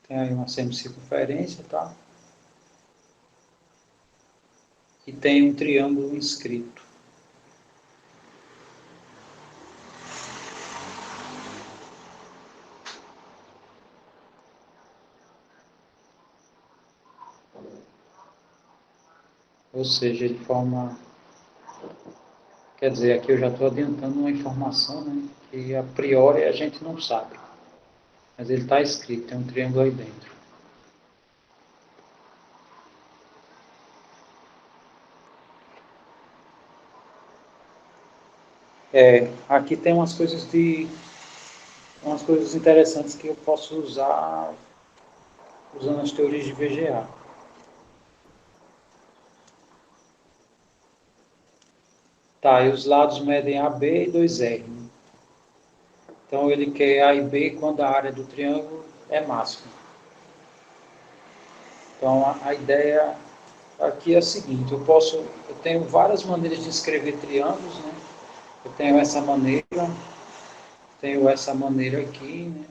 Tem aí uma semicircunferência, tá? E tem um triângulo inscrito. Ou seja, de forma... Quer dizer, aqui eu já estou adiantando uma informação, né, que a priori a gente não sabe. Mas ele está escrito, tem um triângulo aí dentro. Aqui tem umas coisas interessantes que eu posso usar usando as teorias de VGA. Tá, e os lados medem AB e 2R. Então ele quer A e B quando a área do triângulo é máxima. Então a ideia aqui é a seguinte, eu tenho várias maneiras de escrever triângulos, né? Eu tenho essa maneira aqui, né?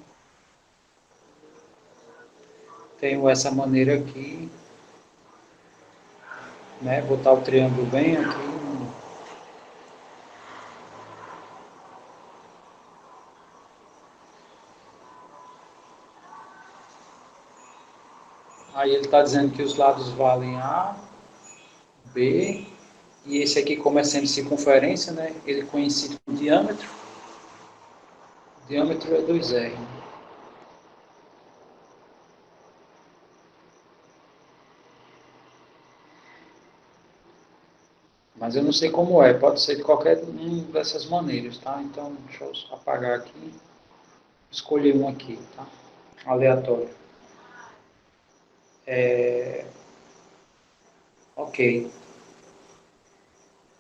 Tenho essa maneira aqui, né? Botar o triângulo bem aqui. Aí ele está dizendo que os lados valem A, B, e esse aqui, como é sempre circunferência, né? Ele coincide com o diâmetro. O diâmetro é 2R. Mas eu não sei como é, pode ser de qualquer uma dessas maneiras, tá? Então, deixa eu apagar aqui, escolher um aqui, tá? Aleatório. Ok.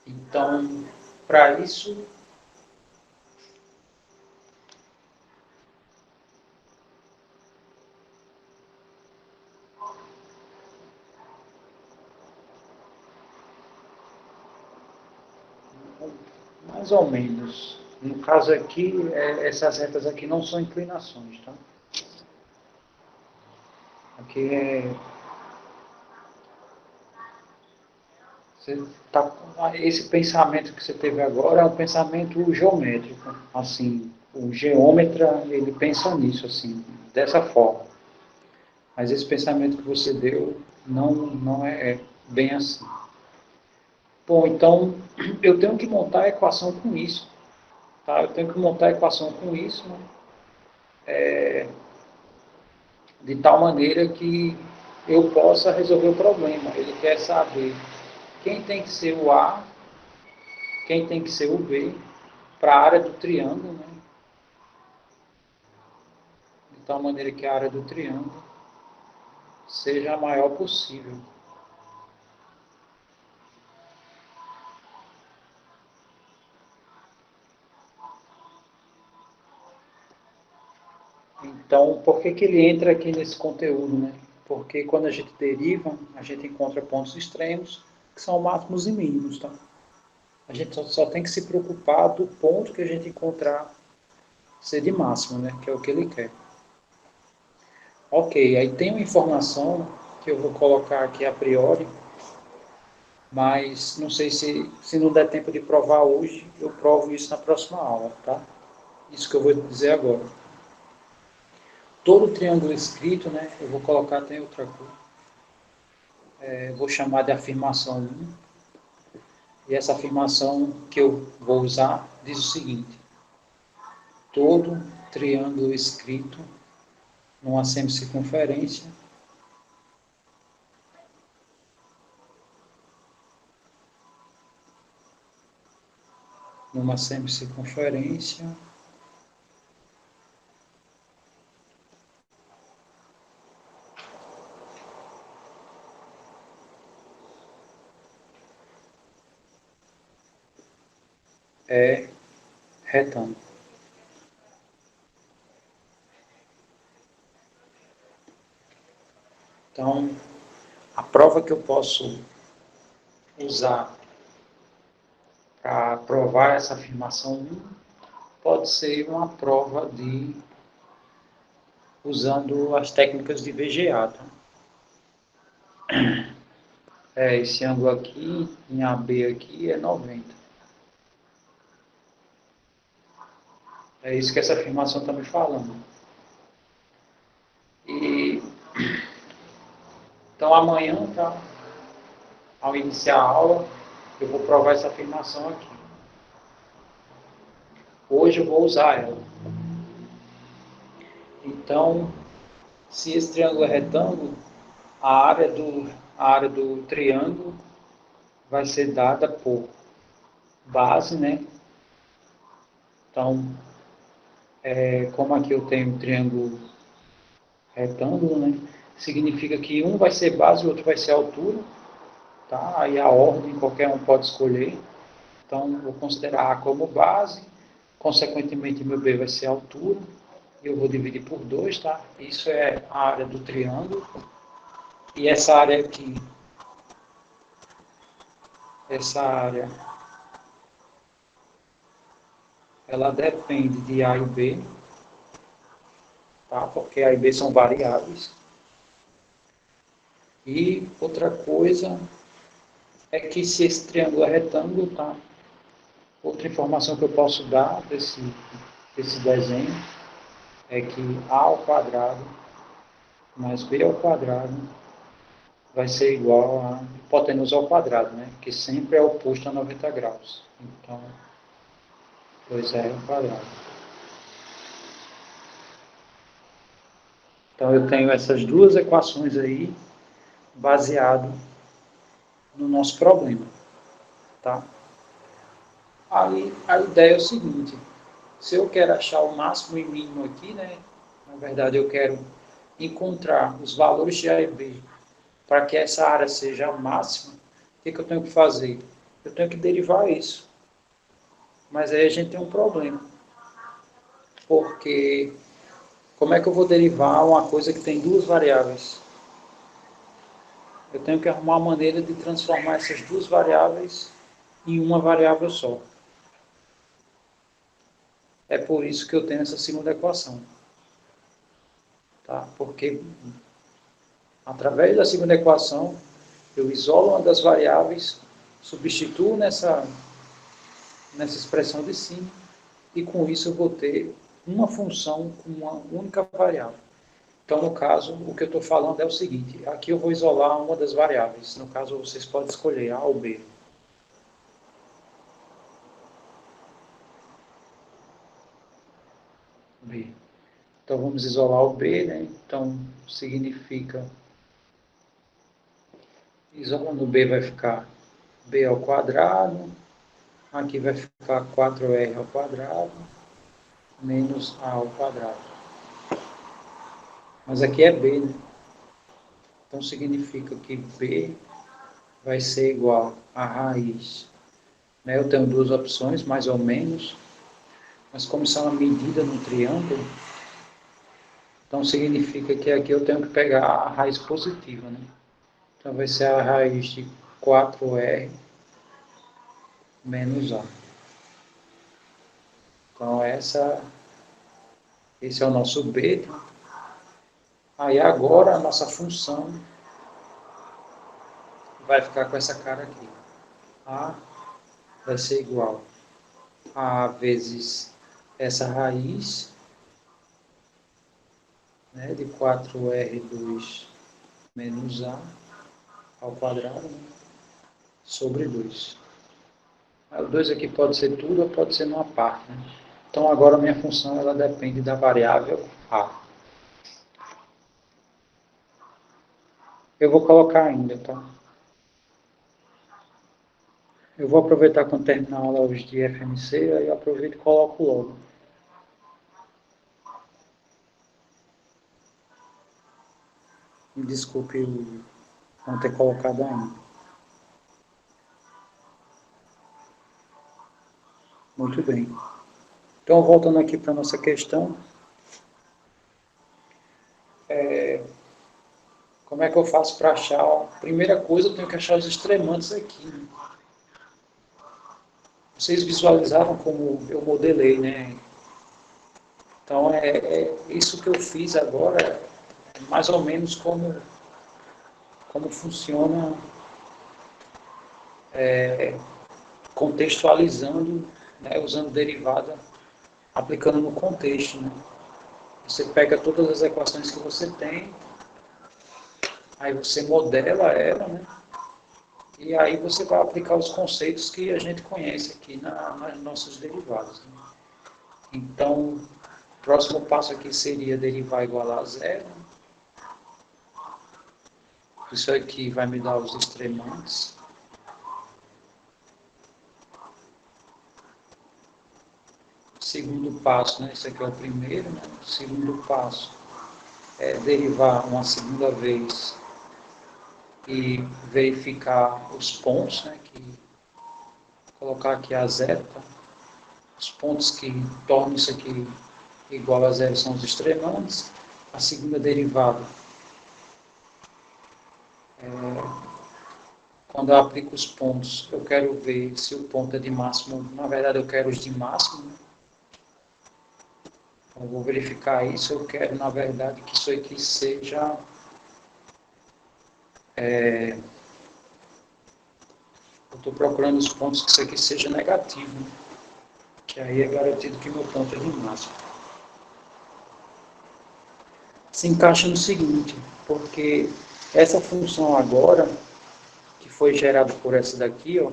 Então, para isso, mais ou menos. No caso aqui, essas retas aqui não são inclinações, tá? Aqui esse pensamento que você teve agora é um pensamento geométrico. Assim, o geômetra, ele pensa nisso, assim, dessa forma. Mas esse pensamento que você deu não é bem assim. Bom, então eu tenho que montar a equação com isso. Tá? Eu tenho que montar a equação com isso, né? De tal maneira que eu possa resolver o problema. Ele quer saber quem tem que ser o A, quem tem que ser o B, para a área do triângulo, né? De tal maneira que a área do triângulo seja a maior possível. Então, por que que ele entra aqui nesse conteúdo, né? Porque quando a gente deriva, a gente encontra pontos extremos, que são máximos e mínimos, tá? A gente só tem que se preocupar do ponto que a gente encontrar ser de máximo, né? Que é o que ele quer. Ok, aí tem uma informação que eu vou colocar aqui a priori, mas não sei se não der tempo de provar hoje, eu provo isso na próxima aula, tá? Isso que eu vou dizer agora. Todo triângulo escrito, né? Eu vou colocar até outra cor. Eu vou chamar de afirmação 1. E essa afirmação que eu vou usar diz o seguinte: todo triângulo escrito numa semicircunferência numa semicircunferência é retângulo. Então, a prova que eu posso usar para provar essa afirmação 1 pode ser uma prova usando as técnicas de VGA. Tá? Esse ângulo aqui, em AB aqui, é 90. É isso que essa afirmação está me falando. E, então amanhã, tá? ao iniciar a aula, eu vou provar essa afirmação aqui. Hoje eu vou usar ela. Então, se esse triângulo é retângulo, a área do triângulo vai ser dada por base, né? Então, como aqui eu tenho um triângulo retângulo, né? Significa que um vai ser base e o outro vai ser altura, tá? Aí a ordem qualquer um pode escolher. Então, vou considerar A como base, consequentemente meu B vai ser altura, e eu vou dividir por 2, tá? Isso é a área do triângulo. E essa área aqui, ela depende de A e B, tá? Porque A e B são variáveis. E outra coisa é que se esse triângulo é retângulo, tá? Outra informação que eu posso dar desse desenho é que A ao quadrado mais B ao quadrado vai ser igual a hipotenusa ao quadrado, né? Que sempre é oposto a 90 graus. Então, 2R ao quadrado. Então, eu tenho essas duas equações aí baseado no nosso problema, tá? Aí, a ideia é o seguinte, se eu quero achar o máximo e mínimo aqui, né? Na verdade, eu quero encontrar os valores de A e B para que essa área seja a máxima, o que eu tenho que fazer? Eu tenho que derivar isso. Mas aí a gente tem um problema. Porque como é que eu vou derivar uma coisa que tem duas variáveis? Eu tenho que arrumar uma maneira de transformar essas duas variáveis em uma variável só. É por isso que eu tenho essa segunda equação. Tá? Porque através da segunda equação, eu isolo uma das variáveis, substituo nessa expressão de cima, e com isso eu vou ter uma função com uma única variável. Então, no caso, o que eu estou falando é o seguinte, aqui eu vou isolar uma das variáveis, no caso vocês podem escolher A ou B. B. Então, vamos isolar o B, né? Então, significa, isolando o B vai ficar B ao quadrado, aqui vai ficar 4R ao quadrado, menos A ao quadrado. Mas aqui é B, né? Então, significa que B vai ser igual a raiz. Né? Eu tenho duas opções, mais ou menos, mas como isso é uma medida no triângulo, então significa que aqui eu tenho que pegar a raiz positiva, né? Então vai ser a raiz de 4R menos A. Então esse é o nosso B. Tá? Aí agora a nossa função vai ficar com essa cara aqui. A vai ser igual a vezes essa raiz, né, de 4R2 menos A ao quadrado, né, sobre 2. O 2 aqui pode ser tudo ou pode ser numa parte. Né? Então agora a minha função ela depende da variável A. Eu vou colocar ainda, tá? Eu vou aproveitar quando terminar a aula hoje de FMC, aí eu aproveito e coloco logo. Me desculpe não ter colocado ainda. Muito bem. Então, voltando aqui para a nossa questão, como é que eu faço para achar? A primeira coisa, eu tenho que achar os extremantes aqui. Né? Vocês visualizaram como eu modelei, né? Então, isso que eu fiz agora, é mais ou menos como funciona contextualizando, né, usando derivada, aplicando no contexto. Né? Você pega todas as equações que você tem, aí você modela ela, né? E aí você vai aplicar os conceitos que a gente conhece aqui nas nossas derivadas. Né? Então, o próximo passo aqui seria derivar igual a zero. Isso aqui vai me dar os extremantes. Segundo passo, né? Esse aqui é o primeiro, né? O segundo passo é derivar uma segunda vez e verificar os pontos, né? Colocar aqui a zero, tá? Os pontos que tornam isso aqui igual a zero são os extremantes. A segunda derivada, quando eu aplico os pontos, eu quero ver se o ponto é de máximo. Na verdade, eu quero os de máximo. Né? Eu vou verificar isso. Eu quero, na verdade, que isso aqui seja... eu estou procurando os pontos que isso aqui seja negativo. Né? Que aí é garantido que meu ponto é de máximo. Se encaixa no seguinte, porque essa função agora, que foi gerada por essa daqui, ó,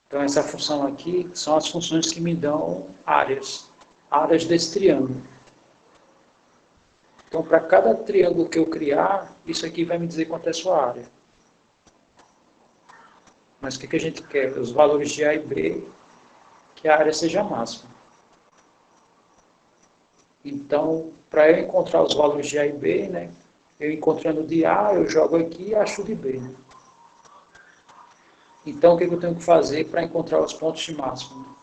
então essa função aqui são as funções que me dão áreas desse triângulo. Então, para cada triângulo que eu criar, isso aqui vai me dizer quanto é a sua área. Mas o que a gente quer? Os valores de A e B, que a área seja máxima. Então, para eu encontrar os valores de A e B, né, eu encontrando de A, eu jogo aqui e acho de B. Né? Então, o que eu tenho que fazer para encontrar os pontos de máximo?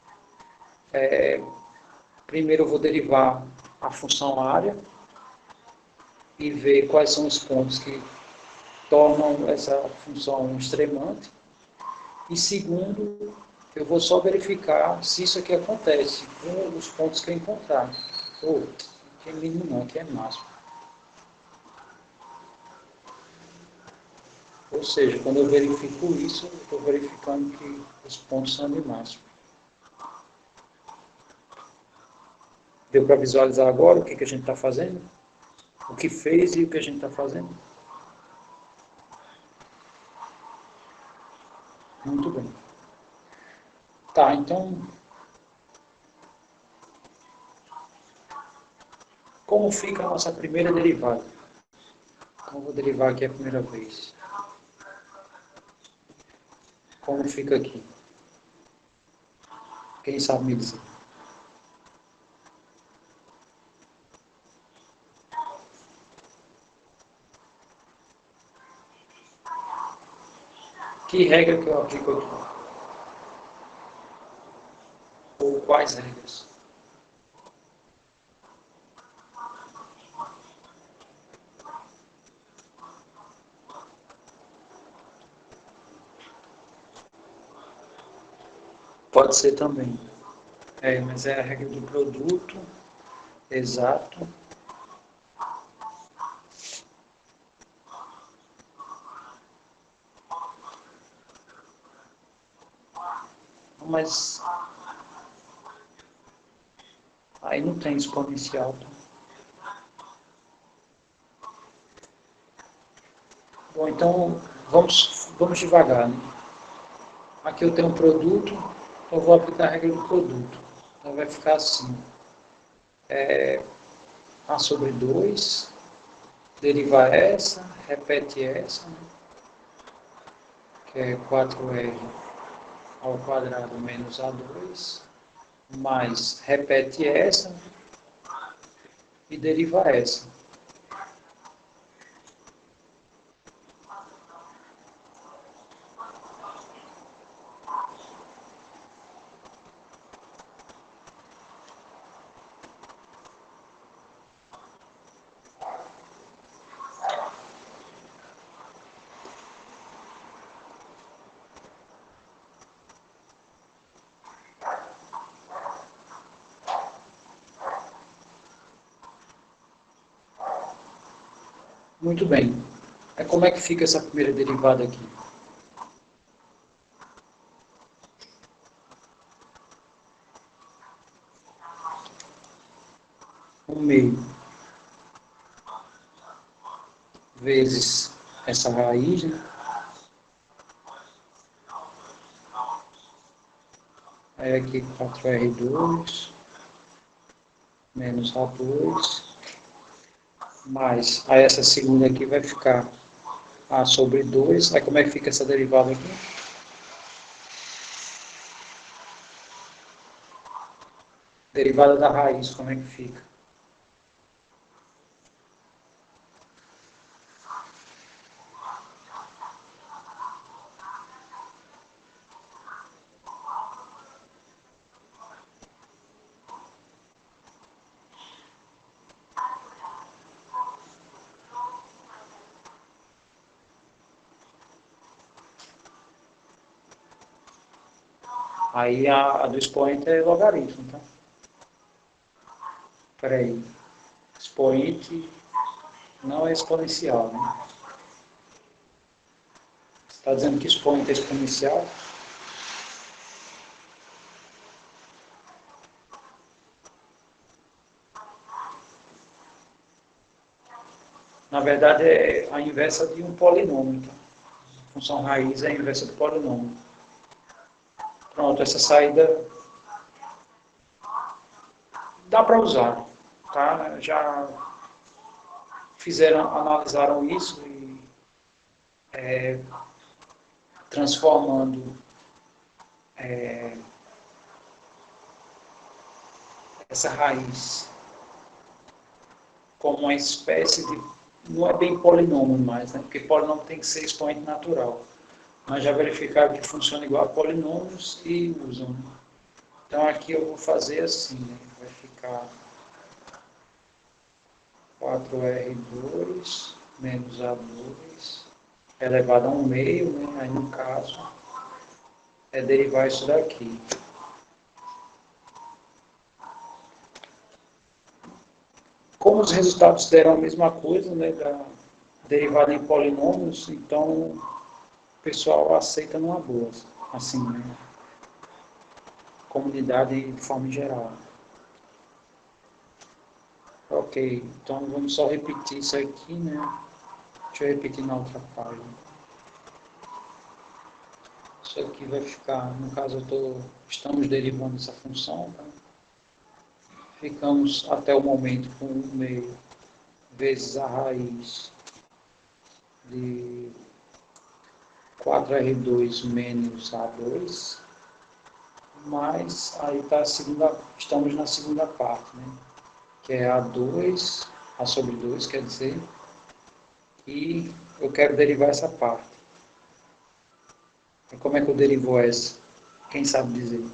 Primeiro, eu vou derivar a função área e ver quais são os pontos que tornam essa função extremante. E segundo, eu vou só verificar se isso aqui acontece com os pontos que eu encontrar. Aqui é mínimo não, aqui é máximo. Ou seja, quando eu verifico isso, eu estou verificando que os pontos são de máximo. Deu para visualizar agora o que a gente está fazendo? O que fez e o que a gente está fazendo? Muito bem. Tá, então, como fica a nossa primeira derivada? Então, eu vou derivar aqui a primeira vez. Como fica aqui? Quem sabe me dizer? Que regra que eu aplico aqui? Ou quais regras? Pode ser também. Mas é a regra do produto exato. Mas aí não tem exponencial. Tá? Bom, então vamos devagar. Né? Aqui eu tenho um produto, então eu vou aplicar a regra do produto. Então vai ficar assim. A sobre 2, deriva essa, repete essa, né? Que é 4R ao quadrado menos A2, mais repete essa e deriva essa. Muito bem. Como é que fica essa primeira derivada aqui? Um meio vezes essa raiz, né? Aí aqui 4R2 menos A2 mais, aí essa segunda aqui vai ficar A sobre 2. Aí como é que fica essa derivada aqui? Derivada da raiz, como é que fica? Aí a do expoente é logaritmo, tá? Espera aí. Expoente não é exponencial, né? Você está dizendo que expoente é exponencial? Na verdade, é a inversa de um polinômio. Tá? A função raiz é a inversa do polinômio. Pronto, essa saída dá para usar. Tá? Já analisaram isso e transformando essa raiz como uma espécie de... Não é bem polinômio mais, né? Porque polinômio tem que ser expoente natural. Mas já verificaram que funciona igual a polinômios e usam. Né? Então aqui eu vou fazer assim, né? Vai ficar 4R2 menos A2 elevado a 1 meio, né? Aí no caso é derivar isso daqui. Como os resultados deram a mesma coisa, né? Da derivada em polinômios, então o pessoal aceita numa boa, assim, né? Comunidade de forma geral. Ok, então vamos só repetir isso aqui, né? Deixa eu repetir na outra página. Isso aqui vai ficar, no caso estamos derivando essa função, tá? Ficamos até o momento com 1 meio vezes a raiz de 4R2 menos A2, mais aí tá estamos na segunda parte, né? Que é A2, A sobre 2, quer dizer, e eu quero derivar essa parte. E como é que eu derivo essa? Quem sabe dizer?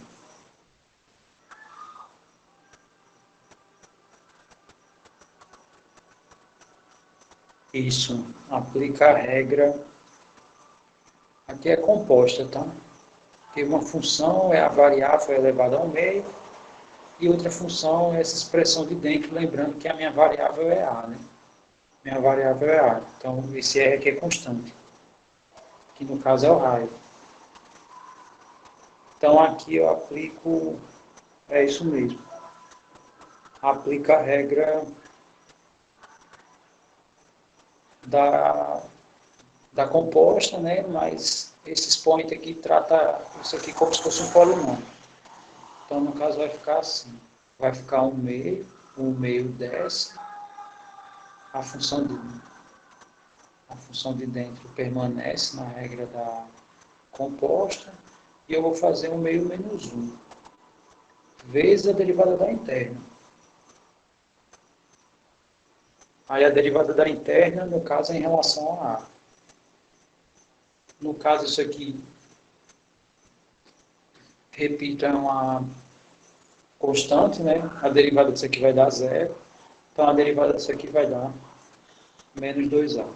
Isso, aplica a regra. Aqui é composta, tá? Porque uma função é a variável elevada ao meio e outra função é essa expressão de dentro, lembrando que a minha variável é A, né? Minha variável é A. Então, esse R aqui é constante, que no caso é o raio. Então, aqui eu aplico, é isso mesmo, aplica a regra da, da composta, né? Mas esse expoente aqui trata isso aqui como se fosse um polinômio. Então, no caso, vai ficar assim. Vai ficar 1 meio, 1 meio desce, a função de, a função de dentro permanece na regra da composta, e eu vou fazer 1 meio menos 1, vezes a derivada da interna. Aí a derivada da interna, no caso, é em relação a A. No caso, isso aqui, repito, é uma constante, né? A derivada disso aqui vai dar zero. Então, a derivada disso aqui vai dar menos 2A.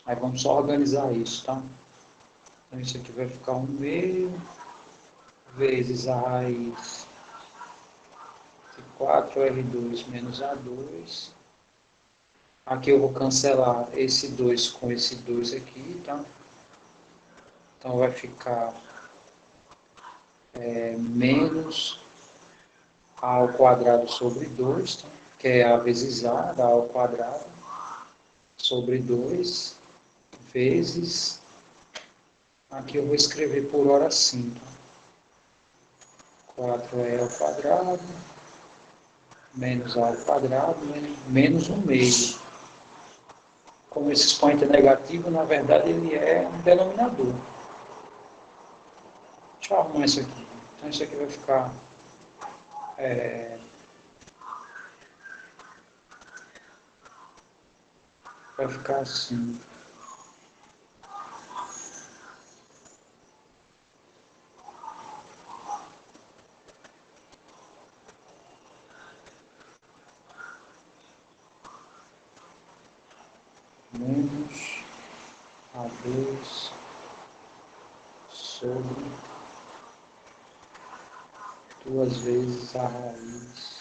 Aí vamos só organizar isso, tá? Então, isso aqui vai ficar 1 meio vezes a raiz de 4R2 menos A2. Aqui eu vou cancelar esse 2 com esse 2 aqui, tá? Então vai ficar menos A ao quadrado sobre 2, tá? Que é A vezes A, dá A ao quadrado, sobre 2, vezes Aqui eu vou escrever por hora assim. 4E ao quadrado, menos A ao quadrado, menos 1 meio. Como esse expoente é negativo, na verdade ele é um denominador. Deixa eu arrumar isso aqui. Então isso aqui vai ficar assim. Menos A2 sobre 2 vezes a raiz.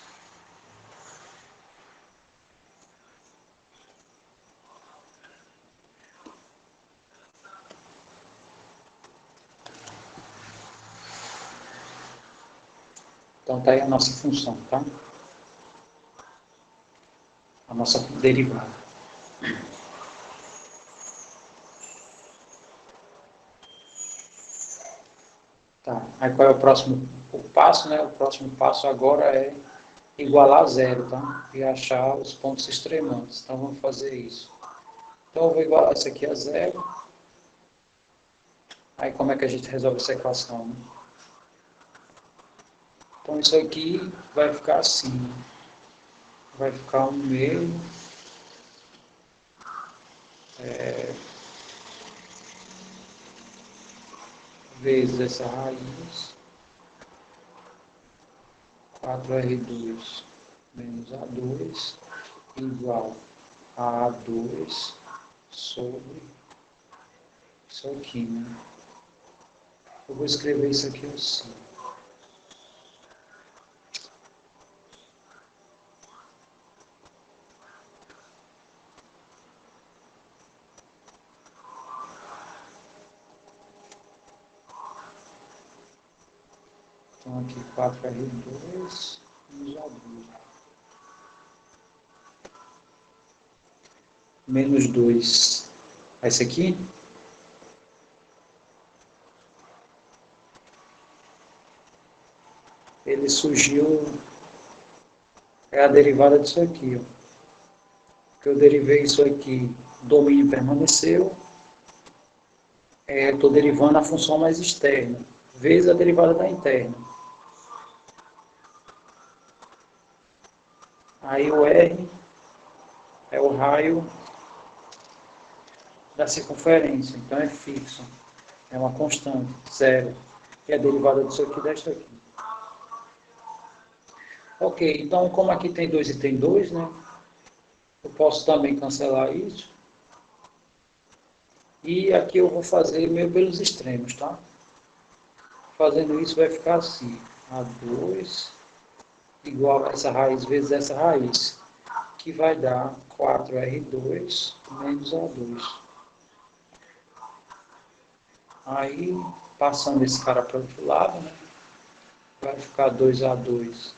Então tá aí a nossa função, tá? A nossa derivada. Tá. Aí qual é o próximo passo, né? O próximo passo agora é igualar a zero, tá? E achar os pontos extremantes. Então vamos fazer isso. Então eu vou igualar isso aqui a zero. Aí como é que a gente resolve essa equação? Né? Então isso aqui vai ficar assim. Vai ficar 1 meio vezes essa raiz, 4R2 menos A2 igual a A2 sobre isso aqui, né? Eu vou escrever isso aqui assim. Então aqui 4R2 menos A2. Menos 2. Esse aqui ele surgiu, é a derivada disso aqui, ó. Que eu derivei isso aqui, o domínio permaneceu, estou derivando a função mais externa, vezes a derivada da interna. Aí o R é o raio da circunferência, então é fixo, é uma constante, zero, que é a derivada disso aqui desta aqui. Ok, então como aqui tem 2 e tem 2, né? Eu posso também cancelar isso. E aqui eu vou fazer meio pelos extremos, tá? Fazendo isso vai ficar assim, A2 igual a essa raiz vezes essa raiz, que vai dar 4R2 menos A2. Aí, passando esse cara para o outro lado, né, vai ficar 2A2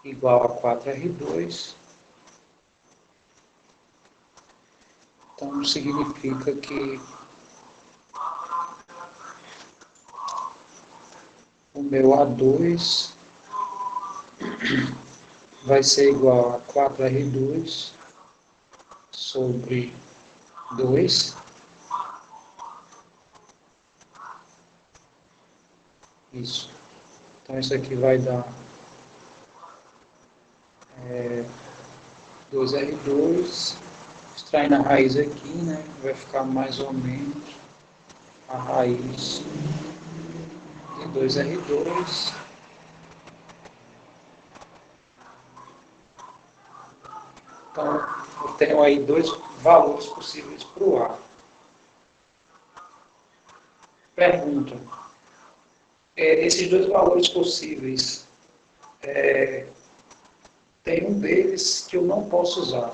igual a 4R2. Então, significa que o meu A2 vai ser igual a 4R2 sobre 2. Isso. Então, isso aqui vai dar 2R2, extraindo a raiz aqui, né? Vai ficar mais ou menos a raiz de 2R2. Então, eu tenho aí dois valores possíveis para o A. Pergunta: esses dois valores possíveis, tem um deles que eu não posso usar.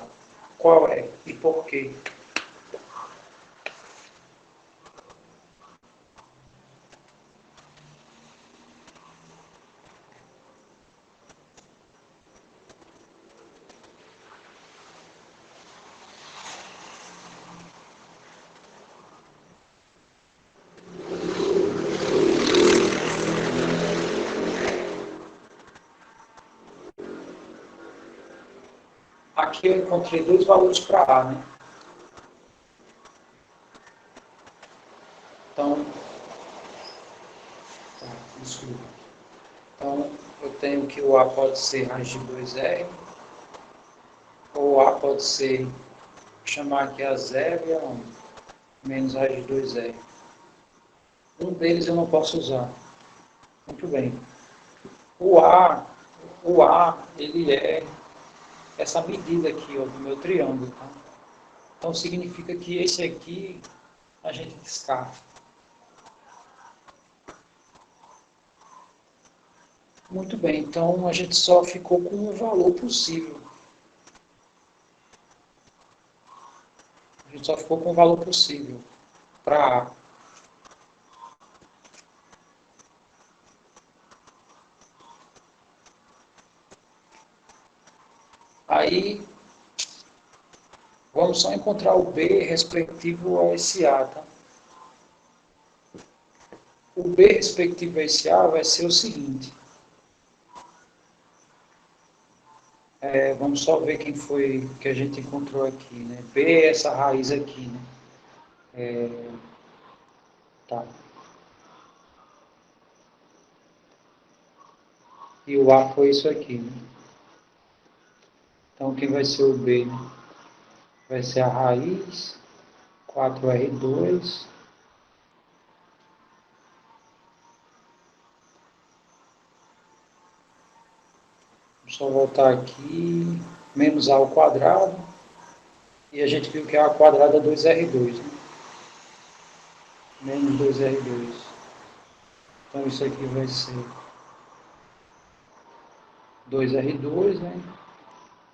Qual é e por quê? aqui eu encontrei dois valores para A, né? Então, tá, desculpa. Então, eu tenho que o A pode ser raiz de 2R, ou A pode ser, vou chamar aqui a 0 e a 1, menos raiz de 2R. Um deles eu não posso usar. Muito bem. O A, ele é essa medida aqui, ó, do meu triângulo, tá? Então, significa que esse aqui a gente descarta. Muito bem, então a gente só ficou com um valor possível. A gente só ficou com um valor possível para A. Aí, vamos só encontrar o B respectivo a esse A, tá? O B respectivo a esse A vai ser o seguinte. Vamos só ver quem foi que a gente encontrou aqui, né? B é essa raiz aqui, né? Tá. E o A foi isso aqui, né? Então, quem vai ser o B, né? Vai ser a raiz, 4R2. Vamos só voltar aqui, menos A ao quadrado. E a gente viu que A ao quadrado é 2R2, né? Menos 2R2. Então, isso aqui vai ser 2R2, né?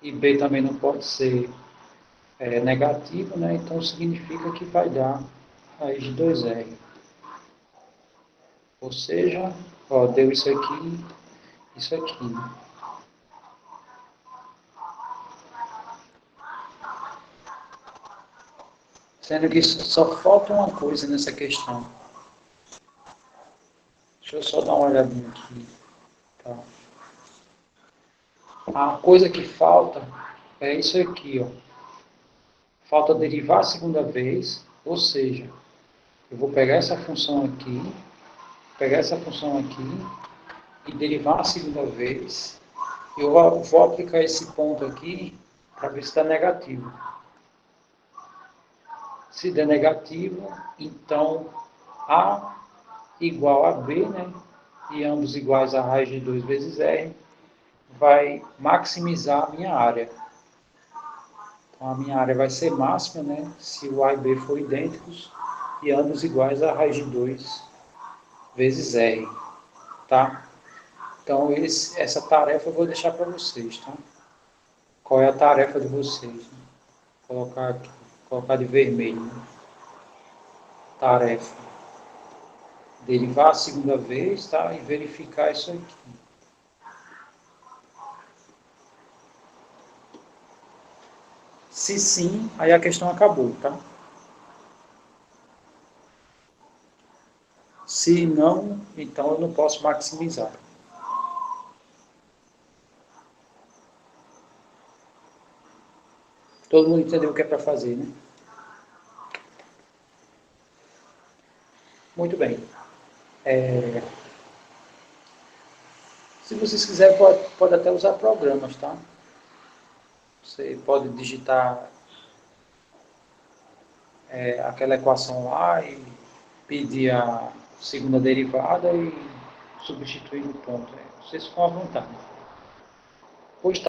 E B também não pode ser negativo, né? Então significa que vai dar raiz de 2R. Ou seja, ó, deu isso aqui, isso aqui. Sendo que só falta uma coisa nessa questão. Deixa eu só dar uma olhadinha aqui. Tá? A coisa que falta é isso aqui, ó. Falta derivar a segunda vez, ou seja, eu vou pegar essa função aqui, e derivar a segunda vez. Eu vou aplicar esse ponto aqui para ver se dá negativo. Se der negativo, então A igual a B, né? E ambos iguais a raiz de 2 vezes R, vai maximizar a minha área. Então, a minha área vai ser máxima, né? Se o A e B forem idênticos e ambos iguais a raiz de 2 vezes R, tá? Então, essa tarefa eu vou deixar para vocês, tá? Qual é a tarefa de vocês? Né? Colocar aqui, colocar de vermelho, né? Tarefa. Derivar a segunda vez, tá? E verificar isso aqui. Se sim, aí a questão acabou, tá? Se não, então eu não posso maximizar. Todo mundo entendeu o que é para fazer, né? Muito bem. Se vocês quiserem, pode até usar programas, tá? Você pode digitar aquela equação lá e pedir a segunda derivada e substituir no ponto. Vocês ficam à vontade. Pois tá.